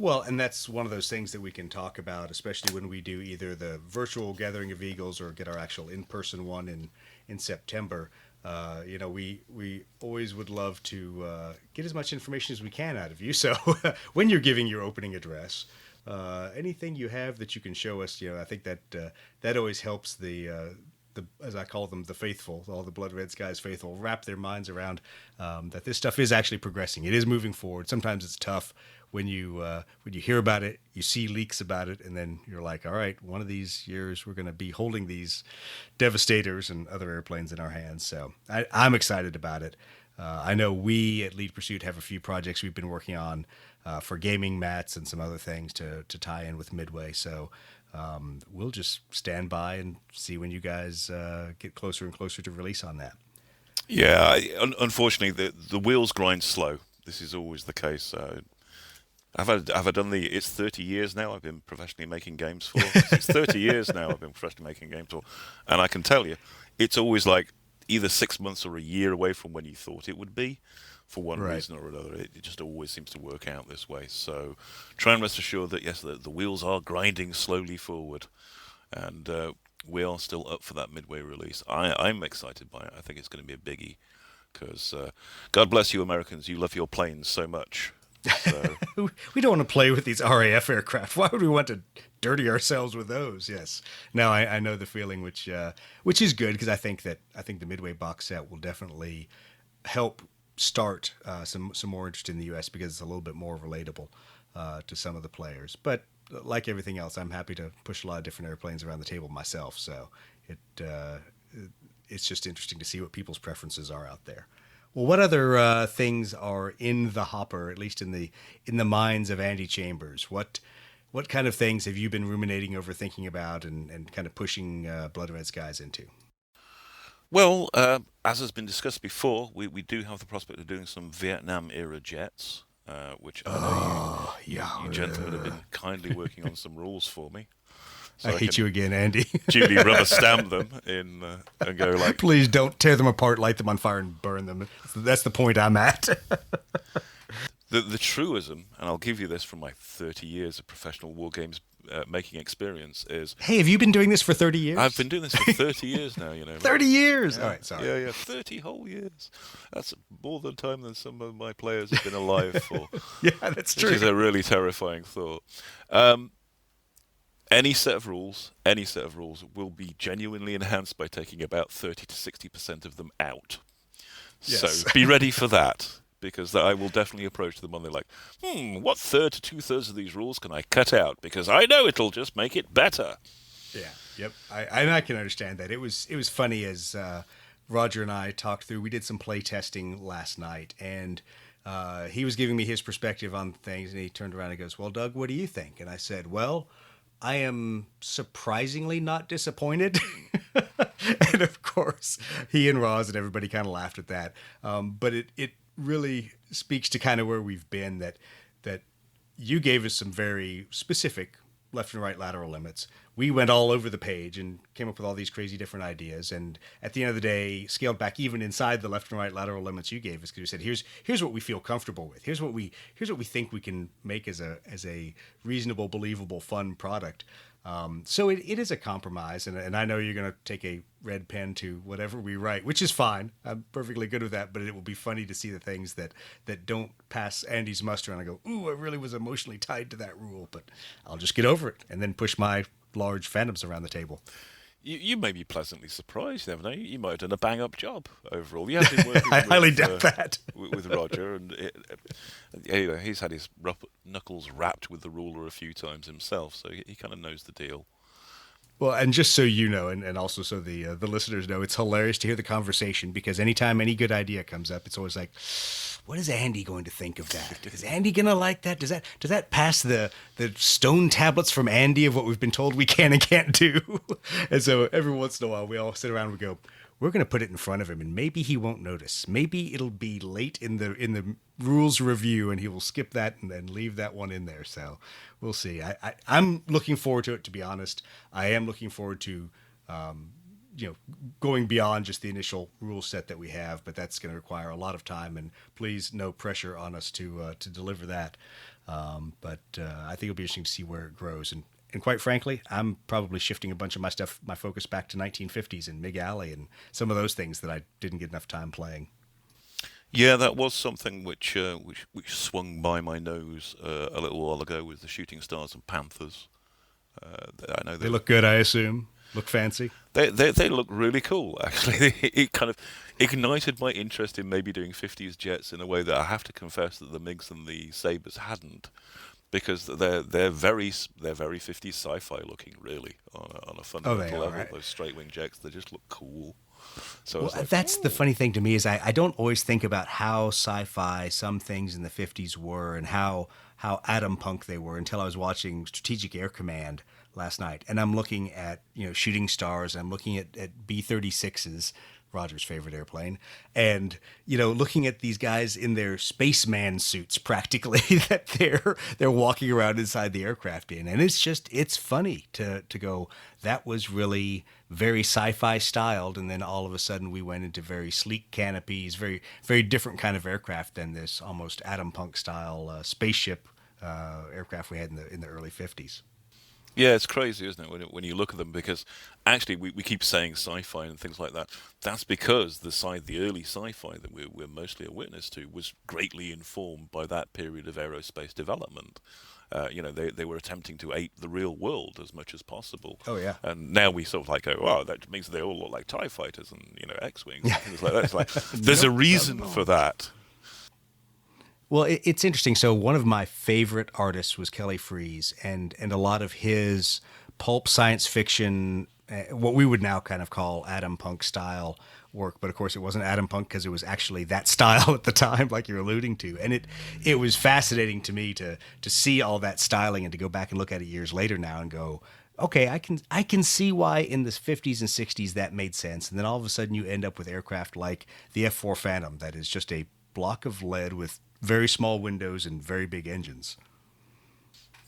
Well, and that's one of those things that we can talk about, especially when we do either the virtual Gathering of Eagles or get our actual in-person one in September. We always would love to get as much information as we can out of you. So when you're giving your opening address, anything you have that you can show us, I think that always helps the as I call them, the faithful, all the Blood Red Skies faithful, wrap their minds around that this stuff is actually progressing. It is moving forward. Sometimes it's tough when you hear about it, you see leaks about it, and then you're like, all right, one of these years we're going to be holding these Devastators and other airplanes in our hands. So I'm excited about it. I know we at Lead Pursuit have a few projects we've been working on for gaming mats and some other things to tie in with Midway. So we'll just stand by and see when you guys get closer and closer to release on that. Yeah, unfortunately, the wheels grind slow. This is always the case. Have I done it's 30 years now I've been professionally making games for. It's 30 years now I've been professionally making games for. And I can tell you, it's always like, either 6 months or a year away from when you thought it would be. For one Right. reason or another, it just always seems to work out this way. So try and rest assured that, yes, the wheels are grinding slowly forward. And we are still up for that midway release. I'm excited by it. I think it's going to be a biggie. Because God bless you, Americans. You love your planes so much. So, We don't want to play with these RAF aircraft. Why would we want to dirty ourselves with those? Yes. No, I know the feeling, which is good, because I think the Midway box set will definitely help start some more interest in the U.S. because it's a little bit more relatable to some of the players. But like everything else, I'm happy to push a lot of different airplanes around the table myself. So it's just interesting to see what people's preferences are out there. Well, what other things are in the hopper, at least in the minds of Andy Chambers? What kind of things have you been ruminating over, thinking about, and kind of pushing Blood Red Skies into? well, as has been discussed before, we do have the prospect of doing some Vietnam-era jets, which I know you gentlemen have been kindly working on some rules for me. So I hate can you again, Andy. duly rubber stamp them in and go like, Please don't tear them apart, light them on fire, and burn them. That's the point I'm at. the truism, and I'll give you this from my 30 years of professional war games making experience, is Hey, have you been doing this for 30 years? I've been doing this for 30 years now, 30 years! All right, sorry. Yeah, 30 whole years. That's more than time than some of my players have been alive for. Yeah, that's Which true. is a really terrifying thought. Any set of rules will be genuinely enhanced by taking about 30 to 60% of them out. Yes. So be ready for that, because I will definitely approach them on the like, what third to two-thirds of these rules can I cut out? Because I know it'll just make it better. Yeah, yep. I can understand that. It was funny as Roger and I talked through. We did some play testing last night, and he was giving me his perspective on things, and he turned around and goes, "Well, Doug, what do you think?" And I said, "Well, I am surprisingly not disappointed." And of course, he and Roz and everybody kind of laughed at that. But it really speaks to kind of where we've been, that you gave us some very specific left and right lateral limits. We went all over the page and came up with all these crazy different ideas. And at the end of the day, scaled back even inside the left and right lateral limits you gave us, because we said, here's what we feel comfortable with. Here's what we think we can make as a reasonable, believable, fun product. So it is a compromise, and I know you're going to take a red pen to whatever we write, which is fine. I'm perfectly good with that, but it will be funny to see the things that don't pass Andy's muster, and I go, ooh, I really was emotionally tied to that rule, but I'll just get over it and then push my large phantoms around the table. You may be pleasantly surprised. You never know. You might have done a bang-up job overall. You have been working I highly doubt that. with Roger, and anyway, he's had his knuckles wrapped with the ruler a few times himself, so he kind of knows the deal. Well, and just so you know, and also so the listeners know, it's hilarious to hear the conversation, because anytime any good idea comes up, it's always like, what is Andy going to think of that? Is Andy going to like that? Does that pass the stone tablets from Andy of what we've been told we can and can't do? And so every once in a while, we all sit around and we go, we're going to put it in front of him, and maybe he won't notice. Maybe it'll be late in the rules review, and he will skip that and then leave that one in there. So we'll see. I'm looking forward to it, to be honest. I am looking forward to going beyond just the initial rule set that we have, but that's going to require a lot of time, and please, no pressure on us to deliver that. But I think it'll be interesting to see where it grows. And quite frankly, I'm probably shifting a bunch of my focus back to 1950s and MiG Alley and some of those things that I didn't get enough time playing. Yeah, that was something which swung by my nose a little while ago with the Shooting Stars and Panthers. I know They look good, I assume. Look fancy. They look really cool, actually. It kind of ignited my interest in maybe doing 50s jets in a way that I have to confess that the MiGs and the Sabres hadn't, because they're very 50s sci-fi looking, really, on a fundamental level. Right? Those straight wing jets, they just look cool. So that's the funny thing to me, is I don't always think about how sci-fi some things in the 50s were and how atom punk they were until I was watching Strategic Air Command last night, and I'm looking at shooting stars. I'm looking at B-36s, Roger's favorite airplane, and looking at these guys in their spaceman suits, practically that they're walking around inside the aircraft in, and it's funny to go. That was really very sci-fi styled, and then all of a sudden we went into very sleek canopies, very very different kind of aircraft than this almost Atom Punk style spaceship aircraft we had in the early '50s. Yeah, it's crazy, isn't it, when you look at them? Because actually, we keep saying sci-fi and things like that. That's because the early sci-fi that we're mostly a witness to was greatly informed by that period of aerospace development. They were attempting to ape the real world as much as possible. Oh yeah. And now we sort of like go, wow, that means they all look like TIE fighters and X-wings and things like that. It's like there's a reason for that. Well, it's interesting. So one of my favorite artists was Kelly Freas, and a lot of his pulp science fiction, what we would now kind of call Atom Punk style work. But of course, it wasn't Atom Punk because it was actually that style at the time, like you're alluding to. And it was fascinating to me to see all that styling and to go back and look at it years later now and go, okay, I can see why in the 50s and 60s that made sense. And then all of a sudden you end up with aircraft like the F-4 Phantom that is just a block of lead with very small windows and very big engines.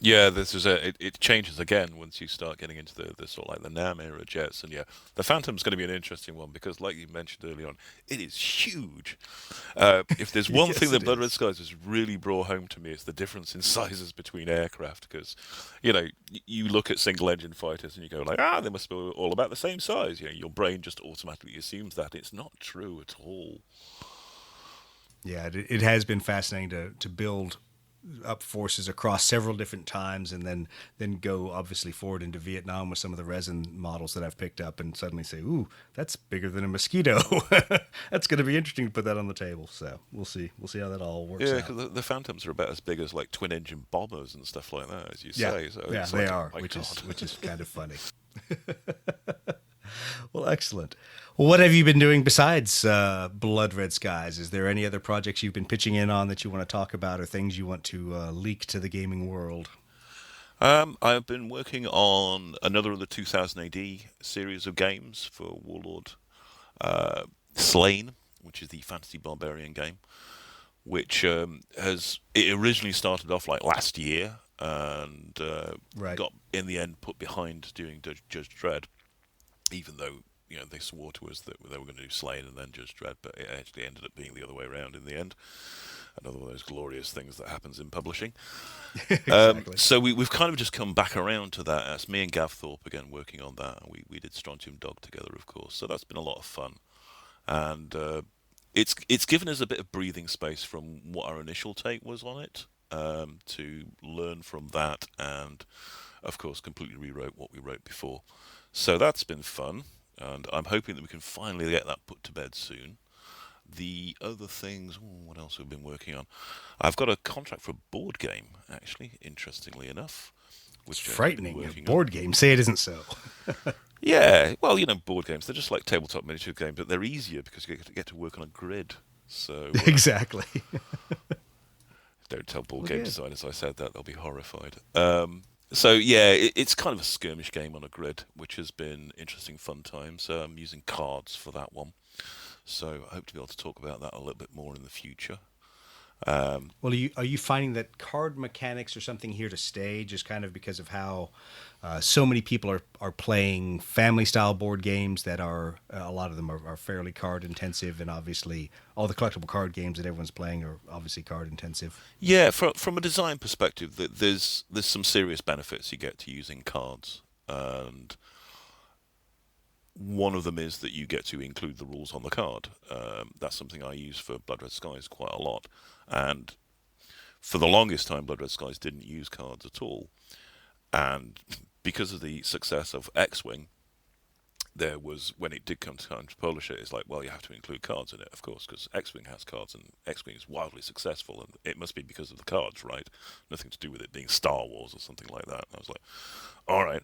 Yeah, it changes again once you start getting into the sort of like the NAM era jets, and yeah, the Phantom's going to be an interesting one because, like you mentioned early on, it is huge. If there's one thing that Blood Red Skies has really brought home to me, it's the difference in sizes between aircraft. Because you look at single engine fighters and you go like, they must be all about the same size. Your brain just automatically assumes that. It's not true at all. Yeah, it has been fascinating to build up forces across several different times and then go obviously forward into Vietnam with some of the resin models that I've picked up and suddenly say, ooh, that's bigger than a Mosquito. That's going to be interesting to put that on the table. So we'll see how that all works out. Yeah, because the Phantoms are about as big as like twin engine bombers and stuff like that, as you say. So yeah, it's they like, are, which is kind of funny. Well, excellent. Well, what have you been doing besides Blood Red Skies? Is there any other projects you've been pitching in on that you want to talk about or things you want to leak to the gaming world? I've been working on another of the 2000 AD series of games for Warlord Slain, which is the fantasy barbarian game, which it originally started off like last year and got in the end put behind doing Judge Dredd, even though they swore to us that they were going to do Slain and then Judge Dredd, but it actually ended up being the other way around in the end. Another one of those glorious things that happens in publishing. Exactly. So we've kind of just come back around to that. It's me and Gav Thorpe again working on that. We did Strontium Dog together, of course. So that's been a lot of fun, and it's given us a bit of breathing space from what our initial take was on it, to learn from that, and of course completely rewrote what we wrote before. So that's been fun, and I'm hoping that we can finally get that put to bed soon. The other things, what else have we been working on? I've got a contract for a board game, actually, interestingly enough. Which it's frightening, a board game. Say it isn't so. Yeah, well, board games, they're just like tabletop miniature games, but they're easier because you get to work on a grid. So exactly. Don't tell board game designers I said that, they'll be horrified. So yeah, it's kind of a skirmish game on a grid, which has been interesting, fun times. I'm using cards for that one. So I hope to be able to talk about that a little bit more in the future. Well, are you finding that card mechanics are something here to stay, just kind of because of how so many people are playing family-style board games that are, a lot of them are fairly card-intensive, and obviously all the collectible card games that everyone's playing are obviously card-intensive? Yeah, from a design perspective, there's some serious benefits you get to using cards, and one of them is that you get to include the rules on the card. That's something I use for Blood Red Skies quite a lot. And for the longest time, Blood Red Skies didn't use cards at all. And because of the success of X-Wing, there was, when it did come time to publish it, it's like, well, you have to include cards in it, of course, because X-Wing has cards, and X-Wing is wildly successful, and it must be because of the cards, right? Nothing to do with it being Star Wars or something like that. And I was like, all right.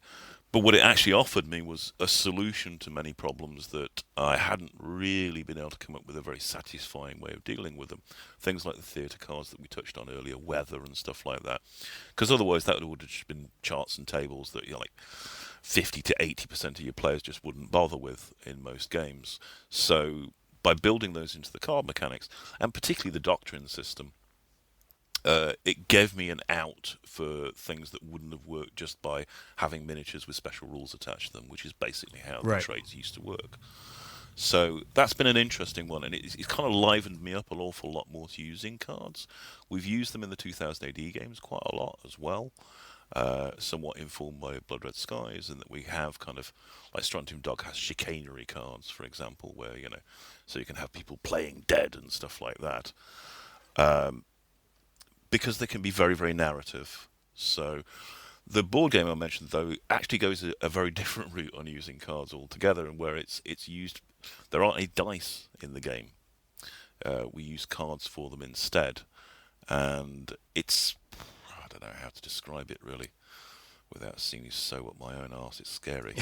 But what it actually offered me was a solution to many problems that I hadn't really been able to come up with a very satisfying way of dealing with them. Things like the theatre cards that we touched on earlier, weather and stuff like that. Because otherwise that would have just been charts and tables that you're like 50 to 80% of your players just wouldn't bother with in most games. So by building those into the card mechanics, and particularly the doctrine system, it gave me an out for things that wouldn't have worked just by having miniatures with special rules attached to them, which is basically how the trades used to work. So that's been an interesting one, and it's kind of livened me up an awful lot more to using cards. We've used them in the 2000 AD games quite a lot as well, somewhat informed by Blood Red Skies, and that we have kind of, like Strontium Dog has chicanery cards, for example, where, so you can have people playing dead and stuff like that. Because they can be very, very narrative. So the board game I mentioned, though, actually goes a very different route on using cards altogether, and where it's used, there aren't any dice in the game. We use cards for them instead, and it's, I don't know how to describe it really without seeming so up my own arse. It's scary.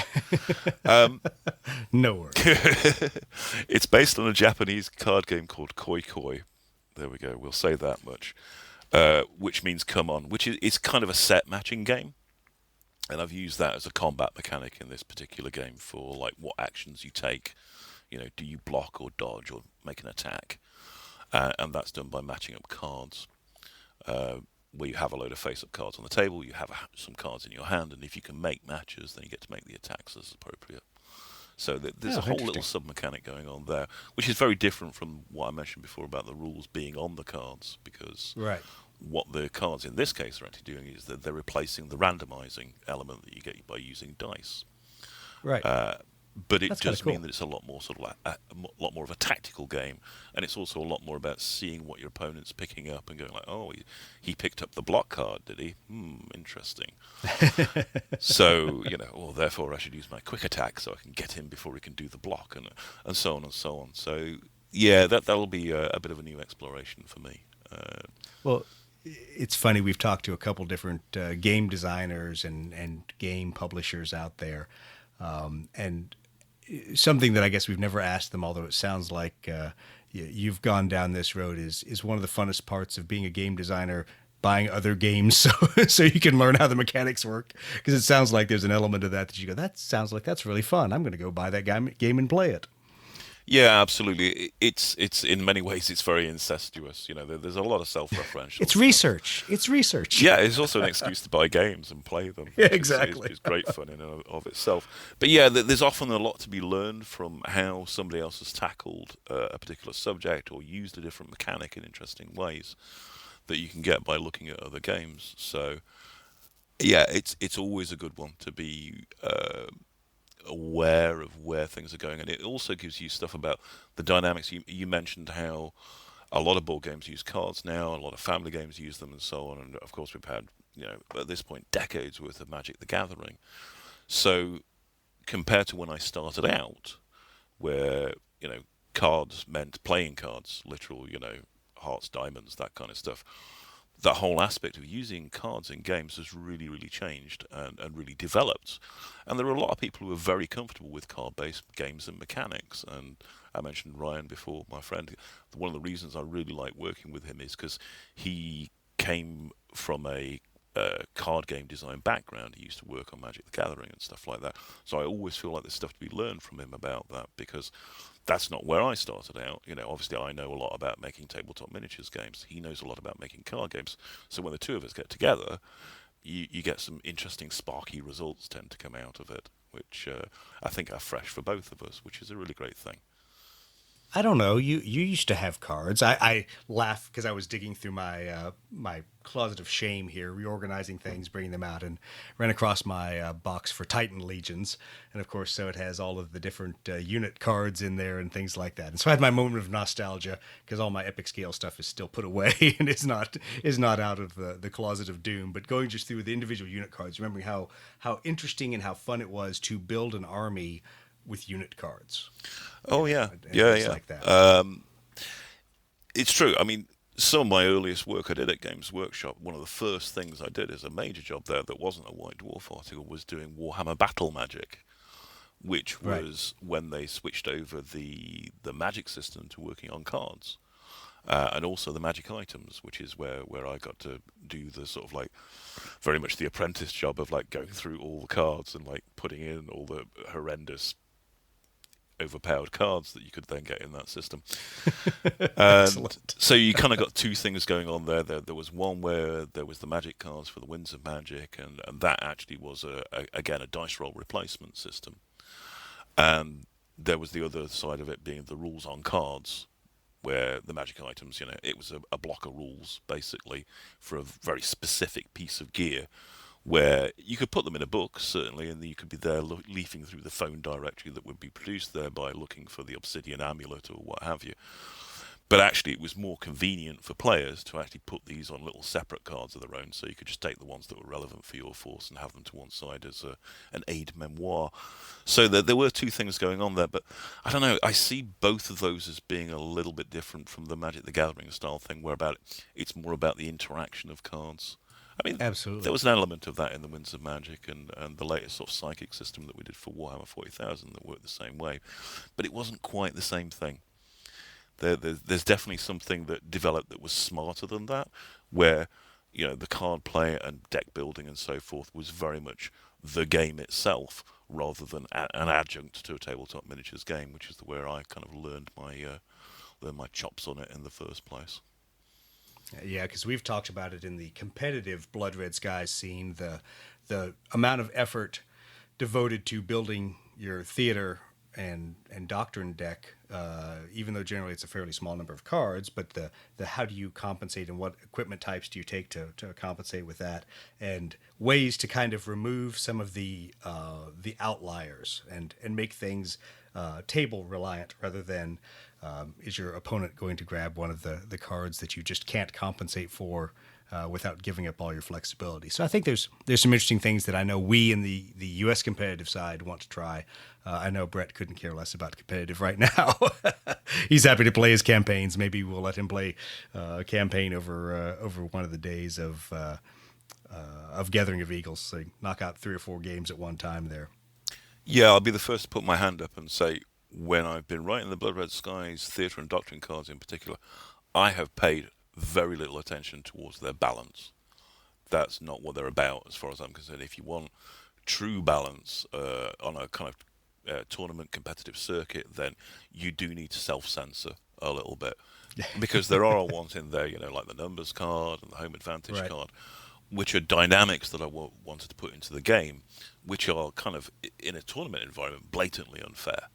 No worries. It's based on a Japanese card game called Koi Koi. There we go. We'll say that much. Which means come on, which is kind of a set matching game. And I've used that as a combat mechanic in this particular game for like what actions you take. Do you block or dodge or make an attack? And that's done by matching up cards. Where you have a load of face-up cards on the table, you have some cards in your hand, and if you can make matches, then you get to make the attacks as appropriate. So there's a whole little sub-mechanic going on there, which is very different from what I mentioned before about the rules being on the cards, because what the cards in this case are actually doing is that they're replacing the randomizing element that you get by using dice. Right. But it does mean that it's a lot more sort of like a lot more of a tactical game, and it's also a lot more about seeing what your opponent's picking up and going like, oh, he picked up the block card, did he? Interesting. So well, therefore I should use my quick attack so I can get him before he can do the block, and so on and so on. So yeah, that'll be a bit of a new exploration for me. Well, it's funny. We've talked to a couple different game designers and game publishers out there, and something that I guess we've never asked them, although it sounds like you've gone down this road, is one of the funnest parts of being a game designer, buying other games so you can learn how the mechanics work. Because it sounds like there's an element of that you go, that sounds like that's really fun. I'm going to go buy that game and play it. Yeah, absolutely. It's in many ways it's very incestuous. There's a lot of self-referential. It's research. It's research. Yeah, it's also an excuse to buy games and play them. Yeah, exactly. It's great fun in and of itself. But yeah, there's often a lot to be learned from how somebody else has tackled a particular subject or used a different mechanic in interesting ways that you can get by looking at other games. So yeah, it's always a good one to be aware of where things are going, and it also gives you stuff about the dynamics. You mentioned how a lot of board games use cards now, a lot of family games use them, and so on. And of course, we've had at this point decades worth of Magic the Gathering. So compared to when I started out, where cards meant playing cards, literal hearts, diamonds, that kind of stuff. That whole aspect of using cards in games has really, really changed and really developed. And there are a lot of people who are very comfortable with card-based games and mechanics. And I mentioned Ryan before, my friend. One of the reasons I really like working with him is because he came from a card game design background. He used to work on Magic the Gathering and stuff like that. So I always feel like there's stuff to be learned from him about that, because that's not where I started out. Obviously I know a lot about making tabletop miniatures games. He knows a lot about making card games. So when the two of us get together, you get some interesting sparky results tend to come out of it, which I think are fresh for both of us, which is a really great thing. I don't know. You used to have cards. I laugh because I was digging through my my closet of shame here, reorganizing things, bringing them out, and ran across my box for Titan Legions. And of course, so it has all of the different unit cards in there and things like that. And so I had my moment of nostalgia because all my epic scale stuff is still put away and is not out of the closet of doom. But going just through the individual unit cards, remembering how interesting and how fun it was to build an army with unit cards. Oh yeah, And yeah, things yeah. like that. It's true. I mean, some of my earliest work I did at Games Workshop, one of the first things I did as a major job there that wasn't a White Dwarf article was doing Warhammer Battle Magic, which was when they switched over the magic system to working on cards. And also the magic items, which is where I got to do the sort of like very much the apprentice job of like going through all the cards and like putting in all the horrendous overpowered cards that you could then get in that system. And so you kind of got two things going on there. There was one where there was the magic cards for the Winds of Magic, and that actually was, again, a dice roll replacement system. And there was the other side of it being the rules on cards, where the magic items, it was a block of rules, basically, for a very specific piece of gear, where you could put them in a book, certainly, and you could be there leafing through the phone directory that would be produced there by looking for the obsidian amulet or what have you. But actually, it was more convenient for players to actually put these on little separate cards of their own, so you could just take the ones that were relevant for your force and have them to one side as an aide-memoire. So there were two things going on there, but I don't know, I see both of those as being a little bit different from the Magic the Gathering style thing, where it's more about the interaction of cards. I mean, Absolutely. There was an element of that in the Winds of Magic and the latest sort of psychic system that we did for Warhammer 40,000 that worked the same way, but it wasn't quite the same thing. There's definitely something that developed that was smarter than that, where the card play and deck building and so forth was very much the game itself rather than an adjunct to a tabletop miniatures game, which is where I kind of learned my chops on it in the first place. Yeah, because we've talked about it in the competitive Blood Red Skies scene, the amount of effort devoted to building your theater and doctrine deck, even though generally it's a fairly small number of cards, but the how do you compensate and what equipment types do you take to compensate with that, and ways to kind of remove some of the outliers and make things table reliant rather than is your opponent going to grab one of the cards that you just can't compensate for without giving up all your flexibility. So I think there's some interesting things that I know we in the U.S. competitive side want to try. I know Brett couldn't care less about competitive right now. He's happy to play his campaigns. Maybe we'll let him play a campaign over one of the days of Gathering of Eagles, so knock out 3 or 4 games at one time there. Yeah, I'll be the first to put my hand up and say, when I've been writing the Blood Red Skies theatre and doctrine cards in particular, I have paid very little attention towards their balance. That's not what they're about, as far as I'm concerned. If you want true balance on a kind of tournament competitive circuit, then you do need to self-censor a little bit, because there are ones in there, like the numbers card and the home advantage card, which are dynamics that I wanted to put into the game, which are kind of, in a tournament environment, blatantly unfair.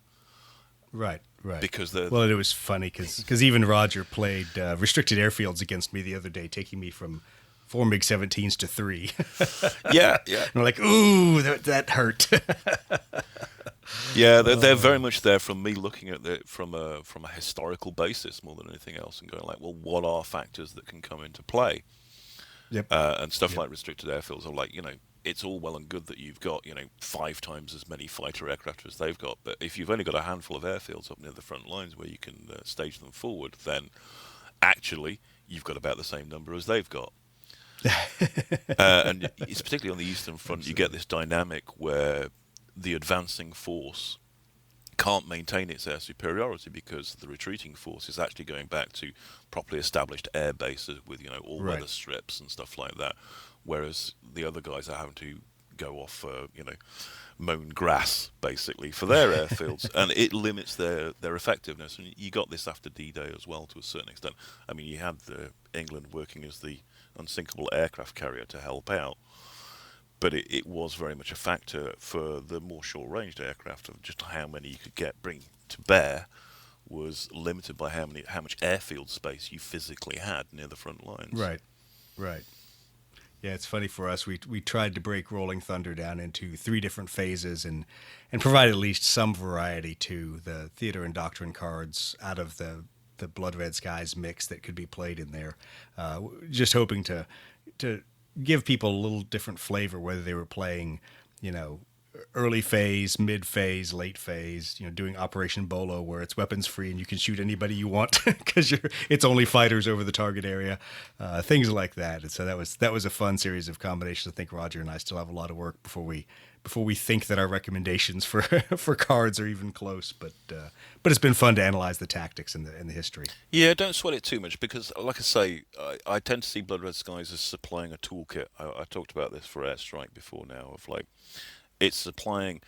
Right. Because it was funny because even Roger played restricted airfields against me the other day, taking me from 4 MiG-17s to 3. Yeah. And I'm like, ooh, that hurt. Yeah, they're very much there from me looking at it from a historical basis more than anything else, and going like, well, what are factors that can come into play? Yep. And stuff like restricted airfields are like, it's all well and good that you've got, 5 times as many fighter aircraft as they've got, but if you've only got a handful of airfields up near the front lines where you can stage them forward, then actually you've got about the same number as they've got. And it's particularly on the Eastern Front, you get this dynamic where the advancing force can't maintain its air superiority because the retreating force is actually going back to properly established air bases with all-weather strips and stuff like that, whereas the other guys are having to go off mown grass basically for their airfields, and it limits their effectiveness. And you got this after D-Day as well to a certain extent. I mean, you had England working as the unsinkable aircraft carrier to help out, but it was very much a factor for the more short-ranged aircraft of just how many you could bring to bear was limited by how much airfield space you physically had near the front lines. Right. Yeah, it's funny for us. We tried to break Rolling Thunder down into 3 different phases and provide at least some variety to the theater and doctrine cards out of the Blood Red Skies mix that could be played in there. Just hoping to give people a little different flavor, whether they were playing, early phase, mid phase, late phase. Doing Operation Bolo, where it's weapons free and you can shoot anybody you want because it's only fighters over the target area, things like that. And so that was a fun series of combinations. I think Roger and I still have a lot of work before we think that our recommendations for for cards are even close. But it's been fun to analyze the tactics and the history. Yeah, don't sweat it too much because, like I say, I tend to see Blood Red Skies as supplying a toolkit. I talked about this for Airstrike before now, of like, it's supplying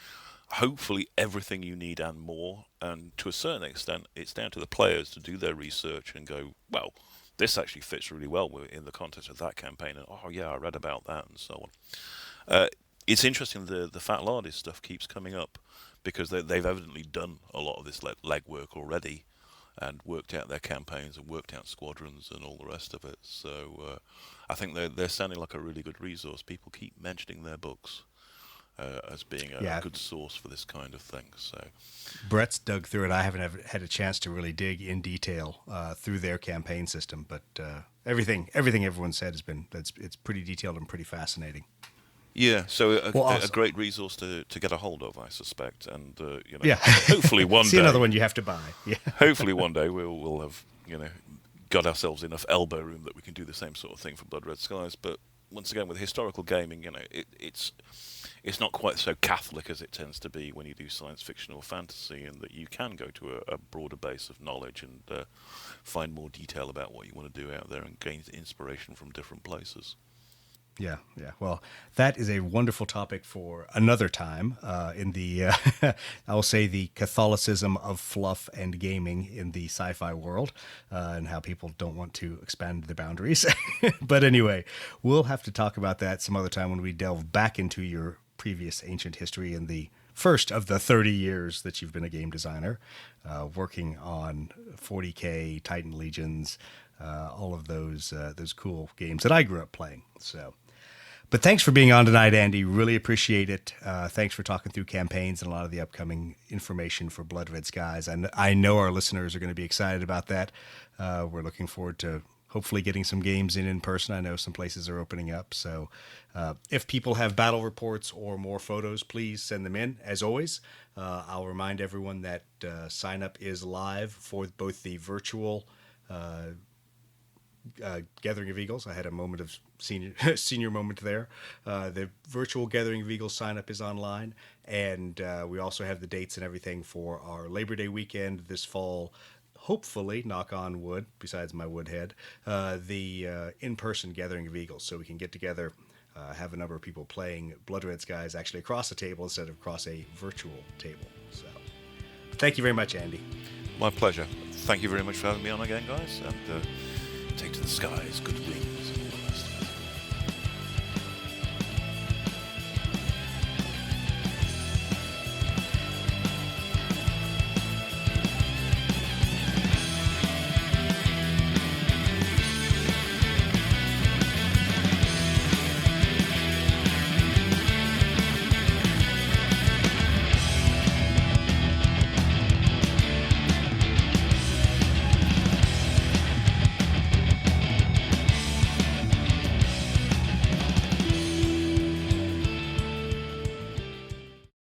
hopefully everything you need and more, and to a certain extent, it's down to the players to do their research and go, well, this actually fits really well in the context of that campaign, and oh yeah, I read about that, and so on. It's interesting the Fat Lardis stuff keeps coming up because they've evidently done a lot of this legwork already and worked out their campaigns and worked out squadrons and all the rest of it. So I think they're sounding like a really good resource. People keep mentioning their books as being a good source for this kind of thing. So Brett's dug through it. I haven't ever had a chance to really dig in detail through their campaign system, but everything everyone said it's pretty detailed and pretty fascinating. Yeah, so a great resource to get a hold of, I suspect, and hopefully one See day another one you have to buy. Yeah. Hopefully one day we'll have got ourselves enough elbow room that we can do the same sort of thing for Blood Red Skies. But once again, with historical gaming, it's not quite so Catholic as it tends to be when you do science fiction or fantasy, and that you can go to a broader base of knowledge and find more detail about what you want to do out there and gain inspiration from different places. Yeah. Well, that is a wonderful topic for another time in the, I will say, the Catholicism of fluff and gaming in the sci-fi world, and how people don't want to expand the boundaries. But anyway, we'll have to talk about that some other time when we delve back into your previous ancient history in the first of the 30 years that you've been a game designer, working on 40K, Titan Legions, all of those cool games that I grew up playing. So, but thanks for being on tonight, Andy. Really appreciate it. Thanks for talking through campaigns and a lot of the upcoming information for Blood Red Skies. And I know our listeners are going to be excited about that. We're looking forward to hopefully getting some games in person. I know some places are opening up. So if people have battle reports or more photos, please send them in. As always, I'll remind everyone that sign up is live for both the virtual Gathering of Eagles. I had a moment of senior moment there. The virtual Gathering of Eagles sign up is online, and we also have the dates and everything for our Labor Day weekend this fall. Hopefully, knock on wood, besides my wood head, the in-person Gathering of Eagles, so we can get together, have a number of people playing Blood Red Skies actually across the table instead of across a virtual table. So, thank you very much, Andy. My pleasure. Thank you very much for having me on again, guys. And take to the skies, good wings, and all the rest of it.